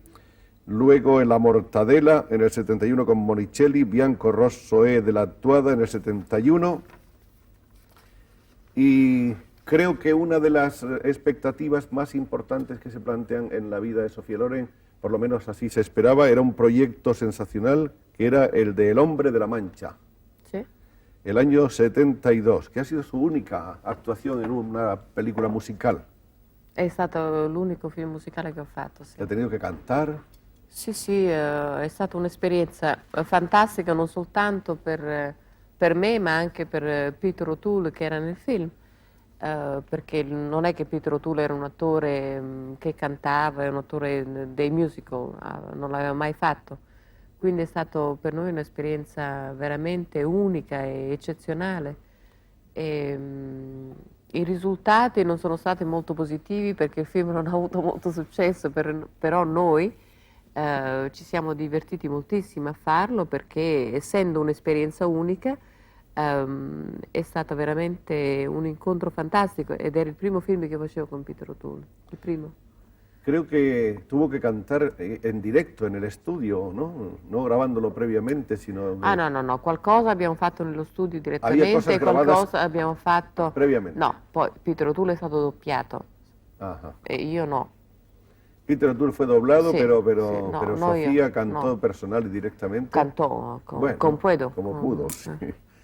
[SPEAKER 1] Luego en La Mortadela, en el 71 con Monicelli, Bianco Rosso de la Actuada en el 71. Y creo que una de las expectativas más importantes que se plantean en la vida de Sofía Loren, por lo menos así se esperaba, era un proyecto sensacional que era el de El hombre de la Mancha.
[SPEAKER 2] Sí.
[SPEAKER 1] El año 72, que ha sido su única actuación en una película musical.
[SPEAKER 2] È stato l'unico film musicale che ho fatto, sì.
[SPEAKER 1] Ha tenido que cantar.
[SPEAKER 2] Sì, è stata un'esperienza fantastica non soltanto per me ma anche per Peter O'Toole che era nel film, perché non è che Peter O'Toole era un attore che cantava, è un attore dei musical, non l'aveva mai fatto, quindi è stato per noi un'esperienza veramente unica e eccezionale. I risultati non sono stati molto positivi perché il film non ha avuto molto successo, però noi ci siamo divertiti moltissimo a farlo perché essendo un'esperienza unica è stato veramente un incontro fantastico ed era il primo film che facevo con Peter O'Toole, il primo.
[SPEAKER 1] Creo que tuvo que cantar en directo en el estudio, ¿no? No grabándolo previamente, sino...
[SPEAKER 2] No, qualcosa abbiamo fatto nello studio
[SPEAKER 1] Había
[SPEAKER 2] direttamente
[SPEAKER 1] cosas
[SPEAKER 2] e qualcosa
[SPEAKER 1] grabadas
[SPEAKER 2] abbiamo fatto...
[SPEAKER 1] previamente.
[SPEAKER 2] No, poi Peter O'Toole è stato doppiato
[SPEAKER 1] Ajá.
[SPEAKER 2] e io no.
[SPEAKER 1] Peter O'Toole fue doblado,
[SPEAKER 2] Sí,
[SPEAKER 1] pero
[SPEAKER 2] sí, no,
[SPEAKER 1] Sofía
[SPEAKER 2] yo,
[SPEAKER 1] cantó
[SPEAKER 2] no.
[SPEAKER 1] personal y directamente.
[SPEAKER 2] Cantò
[SPEAKER 1] Bueno,
[SPEAKER 2] con puedo.
[SPEAKER 1] como pudo, sí.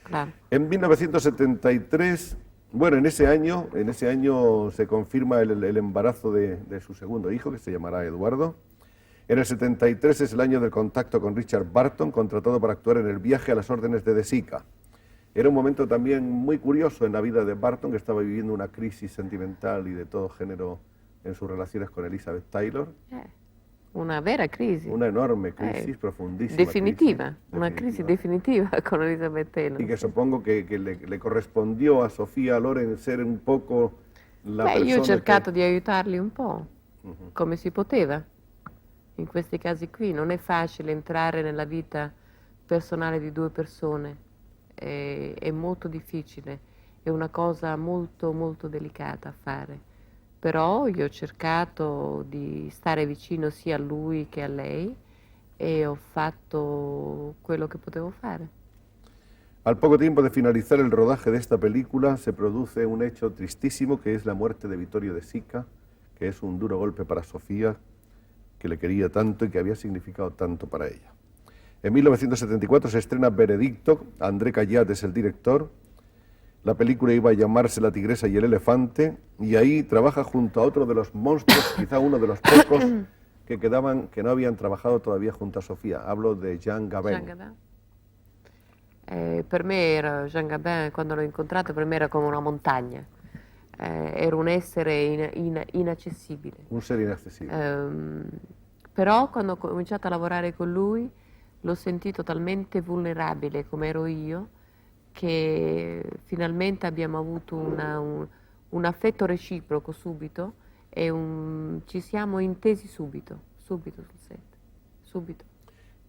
[SPEAKER 2] Claro.
[SPEAKER 1] En 1973, bueno, en ese año se confirma el embarazo de su segundo hijo, que se llamará Eduardo. En el 73 es el año del contacto con Richard Burton, contratado para actuar en El viaje a las órdenes de De Sica. Era un momento también muy curioso en la vida de Burton, que estaba viviendo una crisis sentimental y de todo género en sus relaciones con Elizabeth Taylor.
[SPEAKER 2] Una vera crisi.
[SPEAKER 1] Una enorme crisis, profundísima.
[SPEAKER 2] Definitiva, una crisi definitiva con Elizabeth Taylor.
[SPEAKER 1] Y que supongo que le correspondió a Sofía Loren ser un poco la persona.
[SPEAKER 2] Io ho cercato di aiutarli un po', come si poteva. In questi casi qui non è facile entrare nella vita personale di 2 persone, è molto difficile, è una cosa molto molto delicata a fare. Però io ho cercato di stare vicino sia a lui che a lei e ho fatto quello che potevo fare.
[SPEAKER 1] Al poco tiempo de finalizar el rodaje de esta película se produce un hecho tristísimo que es la muerte de Vittorio De Sica, que es un duro golpe para Sofía, que le quería tanto y que había significado tanto para ella. En 1974 se estrena Veredicto, André Callat es el director. La película iba a llamarse La tigresa y el elefante, y ahí trabaja junto a otro de los monstruos, quizá uno de los pocos que quedaban, que no habían trabajado todavía junto a Sofía. Hablo de Jean Gabin.
[SPEAKER 2] Jean Gabin. Per me era Jean Gabin, quando l'ho incontrato, per me era come una montagna. Era un essere inaccessibile.
[SPEAKER 1] Un ser inaccessibile.
[SPEAKER 2] Però quando ho cominciato a lavorare con lui l'ho sentito talmente vulnerabile come ero io che finalmente abbiamo avuto un affetto reciproco subito e ci siamo intesi subito sul set, subito.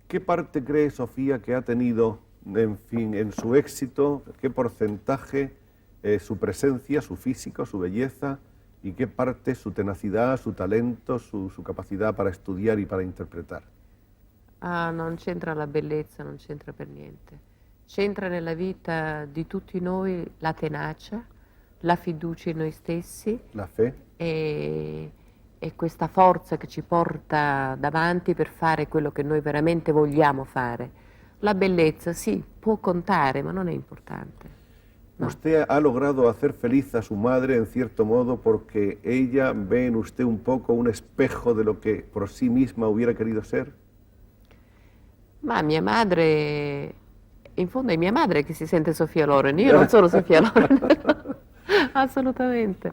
[SPEAKER 1] ¿Qué parte cree Sofía que ha tenido, en fin, en su éxito? ¿Qué porcentaje su presencia, su físico, su belleza? ¿Y qué parte su tenacidad, su talento, su capacidad para estudiar y para interpretar?
[SPEAKER 2] Ah, non c'entra la bellezza, non c'entra per niente. C'entra nella vita di tutti noi la tenacia, la fiducia in noi stessi.
[SPEAKER 1] La fe.
[SPEAKER 2] E questa forza che ci porta davanti per fare quello che noi veramente vogliamo fare. La bellezza sì, può contare, ma non è importante. No.
[SPEAKER 1] Usted ha logrado hacer feliz a su madre en cierto modo porque ella ve en usted un poco un espejo de lo que por sí misma hubiera querido ser.
[SPEAKER 2] Ma mia madre, in fondo è mia madre che si sente Sofia Loren, io non sono Sofia Loren, assolutamente.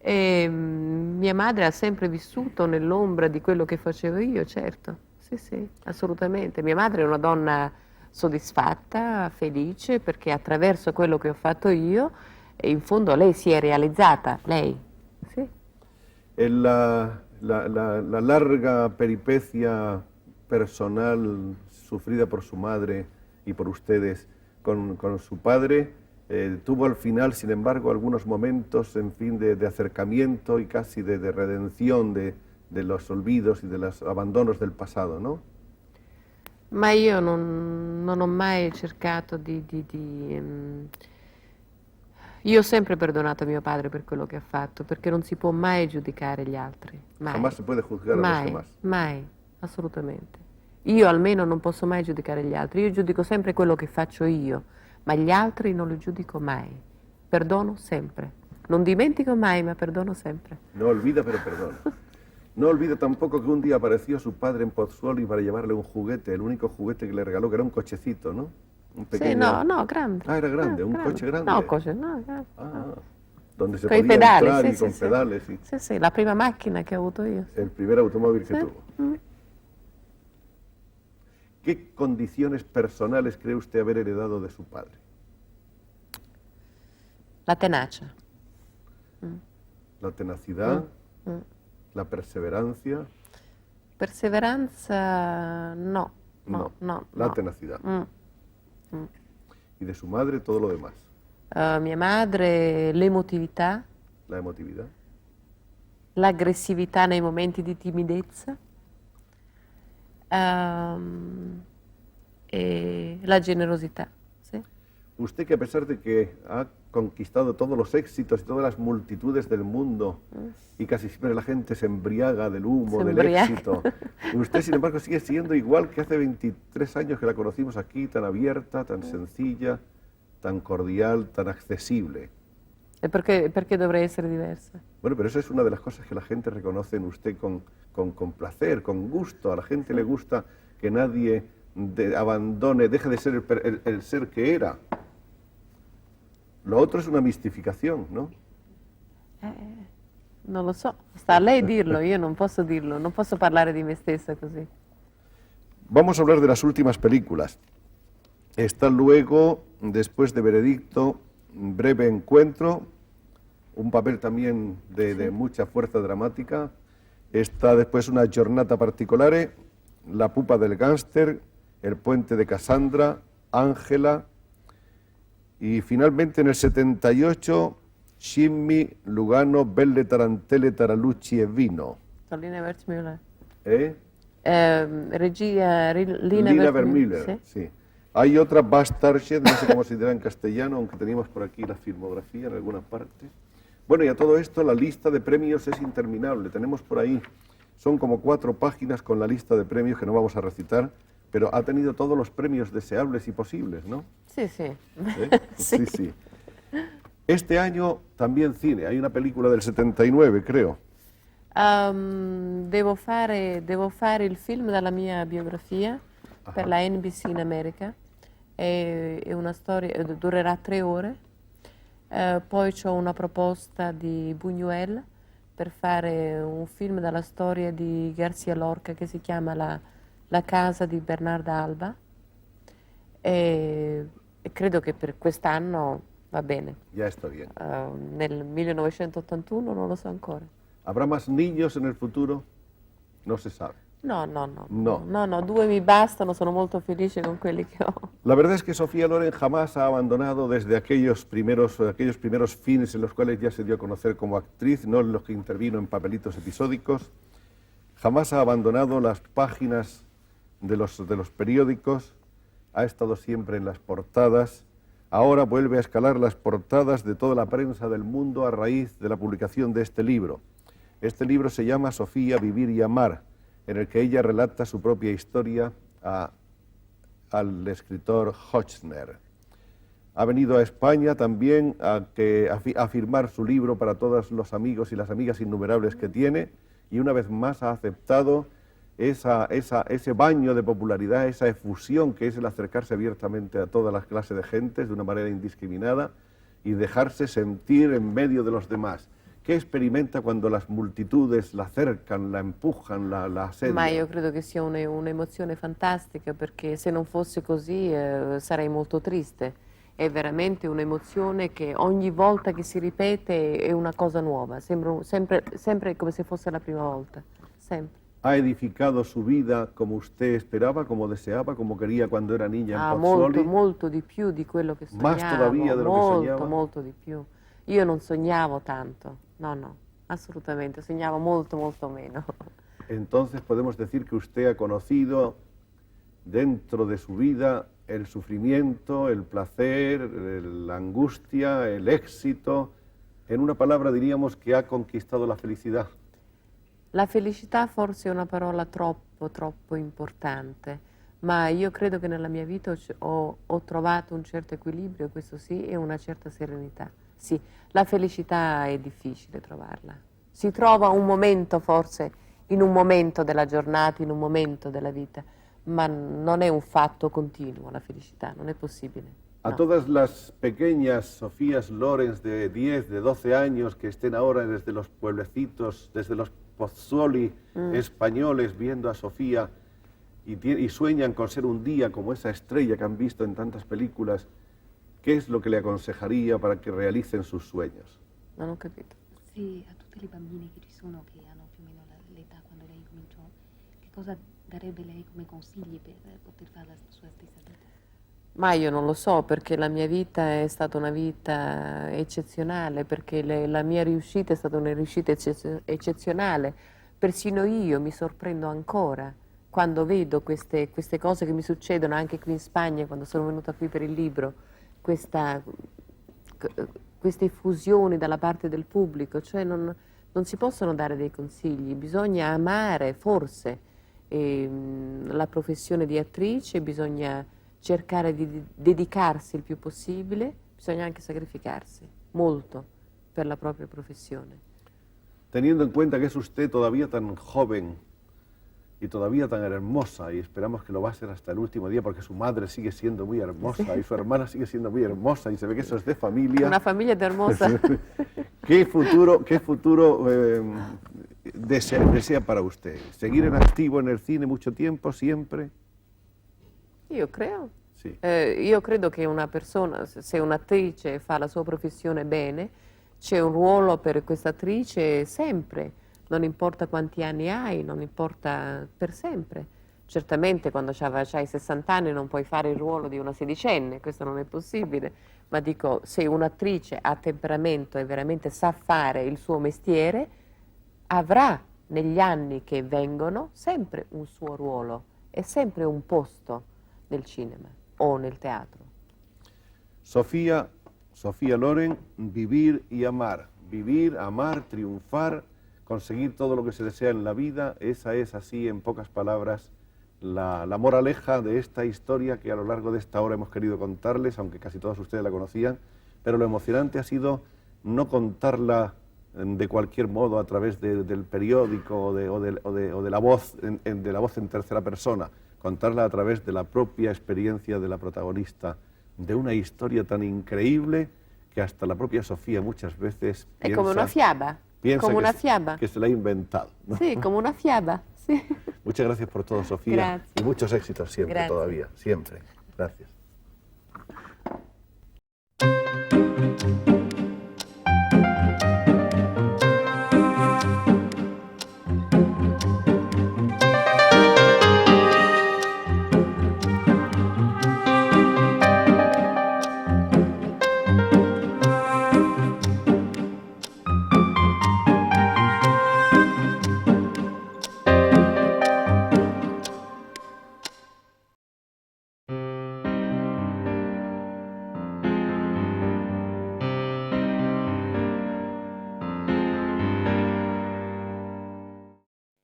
[SPEAKER 2] Mia madre ha sempre vissuto nell'ombra di quello che facevo io, certo, sì, assolutamente. Mia madre è una donna soddisfatta, felice, perché attraverso quello che ho fatto io, in fondo lei si è realizzata, lei, sì.
[SPEAKER 1] La larga peripecia personal sufrida por su madre y por ustedes con su padre, tuvo al final, sin embargo, algunos momentos, en fin, de acercamiento y casi de redención de los olvidos y de los abandonos del pasado, ¿no?
[SPEAKER 2] Ma io non ho mai cercato Io ho sempre perdonato mio padre per quello che ha fatto, perché non si può mai giudicare gli altri. Mai.
[SPEAKER 1] Jamás se puede juzgar a los demás.
[SPEAKER 2] Mai, assolutamente. Io almeno non posso mai giudicare gli altri, io giudico sempre quello che faccio io, ma gli altri non li giudico mai. Perdono sempre. Non dimentico mai, ma perdono sempre.
[SPEAKER 1] No olvida, pero perdona. No olvida tampoco que un día apareció su padre en Pozzuoli para llevarle un juguete, el único juguete que le regaló, que era un cochecito, ¿no? Un pequeño...
[SPEAKER 2] Sì, no, grande.
[SPEAKER 1] Ah, era grande, un coche grande.
[SPEAKER 2] No, coche, no, grande.
[SPEAKER 1] Donde se
[SPEAKER 2] Con i
[SPEAKER 1] podía
[SPEAKER 2] pedali,
[SPEAKER 1] entrar
[SPEAKER 2] sì,
[SPEAKER 1] y con
[SPEAKER 2] sì,
[SPEAKER 1] pedales.
[SPEAKER 2] sì. Sì, la prima macchina che ho avuto io.
[SPEAKER 1] El primer automóvil que
[SPEAKER 2] Sí.
[SPEAKER 1] tuvo. ¿Qué condiciones personales cree usted haber heredado de su padre?
[SPEAKER 2] La tenacia.
[SPEAKER 1] La tenacidad, la perseverancia.
[SPEAKER 2] Perseveranza, no.
[SPEAKER 1] La tenacidad. Y de su madre todo lo demás.
[SPEAKER 2] Mia madre, l'emotività,
[SPEAKER 1] La emotividad.
[SPEAKER 2] l'aggressività nei momenti di timidezza, e la generosità. Sì.
[SPEAKER 1] Usted que a pesar de que ha conquistado todos los éxitos y todas las multitudes del mundo y casi siempre la gente se embriaga del humo,
[SPEAKER 2] Se
[SPEAKER 1] del
[SPEAKER 2] embriaga.
[SPEAKER 1] éxito, usted sin embargo sigue siendo igual que hace 23 años que la conocimos aquí, tan abierta, tan sencilla, tan cordial, tan accesible.
[SPEAKER 2] E perché dovrei essere diversa?
[SPEAKER 1] Bueno, pero esa es una de las cosas que la gente reconoce en usted con placer, con gusto. A la gente le gusta que nadie abandone, deje de ser el ser que era. Lo otro es una mistificación, ¿no?
[SPEAKER 2] Non lo so, sta a lei dirlo, io non posso dirlo, non posso parlare di me stessa così.
[SPEAKER 1] Vamos a hablar de las últimas películas. Está luego, después de Veredicto, Breve Encuentro, un papel también de mucha fuerza dramática. Está después una Giornata Particolare, La pupa del gángster, El puente de Cassandra, Ángela, y finalmente en el 78, Scimmi, Lugano, Belle Tarantelle, Taralucci e Vino.
[SPEAKER 2] Lina Wertmüller.
[SPEAKER 1] ¿Eh?
[SPEAKER 2] Regia Lina
[SPEAKER 1] Lina
[SPEAKER 2] Wertmüller,
[SPEAKER 1] Wertmüller,
[SPEAKER 2] sì.
[SPEAKER 1] sí. Hay otra Bastardshed, no sé cómo se dirá en castellano, aunque teníamos por aquí la filmografía en alguna parte. Bueno, y a todo esto la lista de premios es interminable. Tenemos por ahí, son como 4 páginas con la lista de premios que no vamos a recitar, pero ha tenido todos los premios deseables y posibles, ¿no?
[SPEAKER 2] Sì, sì.
[SPEAKER 1] ¿Eh?
[SPEAKER 2] Sì.
[SPEAKER 1] Sí, sí. Este año también cine, hay una película del 79, creo.
[SPEAKER 2] Devo fare il film della mia biografia per la NBC in America. È una storia, durerà 3 ore. Poi ho una proposta di Buñuel per fare un film dalla storia di García Lorca che si chiama La casa di Bernarda Alba. E credo che per quest'anno va bene.
[SPEAKER 1] Ya está bien.
[SPEAKER 2] Nel 1981 non lo so ancora.
[SPEAKER 1] ¿Habrá más niños en el futuro? No se sabe.
[SPEAKER 2] No,
[SPEAKER 1] No.
[SPEAKER 2] 2 mi bastano, sono molto felice con quelli che ho.
[SPEAKER 1] La verdad es que Sofía Loren jamás ha abandonado desde aquellos primeros films en los cuales ya se dio a conocer como actriz, no en los que intervino en papelitos episódicos. Jamás ha abandonado las páginas de los periódicos, ha estado siempre en las portadas. Ahora vuelve a escalar las portadas de toda la prensa del mundo a raíz de la publicación de este libro. Este libro se llama Sofía, vivir y amar, en el que ella relata su propia historia al escritor Hochner. Ha venido a España también a firmar su libro para todos los amigos y las amigas innumerables que tiene, y una vez más ha aceptado ese baño de popularidad, esa efusión que es el acercarse abiertamente a todas las clases de gentes de una manera indiscriminada y dejarse sentir en medio de los demás. ¿Qué experimenta cuando las multitudes la cercan, la empujan, la assediano?
[SPEAKER 2] Ma io credo che sia un'emozione fantastica, perché se non fosse così sarei molto triste. È veramente un'emozione che ogni volta che si ripete è una cosa nuova, sembra sempre come se fosse la prima volta, sempre.
[SPEAKER 1] ¿Ha edificado su vida como usted esperaba, como deseaba, como quería cuando era niña en
[SPEAKER 2] Molto,
[SPEAKER 1] Pozzuoli?
[SPEAKER 2] molto di più di quello che sognavo.
[SPEAKER 1] Más todavía de lo que soñaba?
[SPEAKER 2] Molto di più. Io non sognavo tanto, no, assolutamente, sognavo molto, molto meno.
[SPEAKER 1] Entonces podemos decir que usted ha conocido dentro de su vida el sufrimiento, el placer, la angustia, el éxito. En una palabra diríamos que ha conquistado la felicidad.
[SPEAKER 2] La felicità forse è una parola troppo importante, ma io credo che nella mia vita ho trovato un certo equilibrio, questo sì, e una certa serenità. Sì, la felicità è difficile trovarla. Si trova un momento forse, in un momento della giornata, in un momento della vita, ma non è un fatto continuo la felicità, non è possibile.
[SPEAKER 1] A
[SPEAKER 2] No.
[SPEAKER 1] todas las pequeñas Sofías Lorenz de 10, de 12 años que estén ahora desde los pueblecitos, desde los Pozzuoli españoles viendo a Sofía y sueñan con ser un día como esa estrella que han visto en tantas películas, ¿qué es lo que le aconsejaría para que realicen sus sueños?
[SPEAKER 2] Non ho capito.
[SPEAKER 3] Se a tutte le bambine che ci sono, che hanno più o meno l'età quando lei cominciò, che cosa darebbe lei come consigli per poter fare la sua stessa vita?
[SPEAKER 2] Ma io non lo so, perché la mia vita è stata una vita eccezionale, perché la mia riuscita è stata una riuscita eccezionale. Persino io mi sorprendo ancora quando vedo queste cose che mi succedono anche qui in Spagna, quando sono venuta qui per il libro, queste effusioni dalla parte del pubblico, cioè non si possono dare dei consigli, bisogna amare forse la professione di attrice, bisogna cercare di dedicarsi il più possibile, bisogna anche sacrificarsi molto per la propria professione.
[SPEAKER 1] Teniendo en cuenta que es usted todavía tan joven y todavía tan hermosa, y esperamos que lo va a ser hasta el último día, porque su madre sigue siendo muy hermosa y su hermana sigue siendo muy hermosa, y se ve que eso es de familia.
[SPEAKER 2] Una famiglia hermosa.
[SPEAKER 1] ¿Qué futuro desea para usted? ¿Seguir en activo en el cine mucho tiempo, siempre?
[SPEAKER 2] Io credo.
[SPEAKER 1] Sì.
[SPEAKER 2] Io credo che una persona, se un'attrice fa la sua professione bene, c'è un ruolo per questa attrice sempre, non importa quanti anni hai, non importa, per sempre. Certamente quando hai 60 anni non puoi fare il ruolo di una sedicenne, questo non è possibile, ma dico, se un'attrice ha temperamento e veramente sa fare il suo mestiere, avrà negli anni che vengono sempre un suo ruolo e sempre un posto nel cinema. o nel teatro.
[SPEAKER 1] Sofía Loren, vivir y amar. Vivir, amar, triunfar, conseguir todo lo que se desea en la vida. Esa es, así, en pocas palabras, la moraleja de esta historia que a lo largo de esta hora hemos querido contarles, aunque casi todos ustedes la conocían, pero lo emocionante ha sido no contarla de cualquier modo a través del periódico o de la voz en tercera persona, contarla a través de la propia experiencia de la protagonista, de una historia tan increíble que hasta la propia Sofía muchas veces
[SPEAKER 2] È come una fiaba,
[SPEAKER 1] que se la ha inventado, ¿no?
[SPEAKER 2] Sì, come una fiaba, sì.
[SPEAKER 1] Muchas gracias por todo, Sofía.
[SPEAKER 2] Gracias.
[SPEAKER 1] Y muchos éxitos siempre,
[SPEAKER 2] Gracias.
[SPEAKER 1] todavía, siempre. Gracias.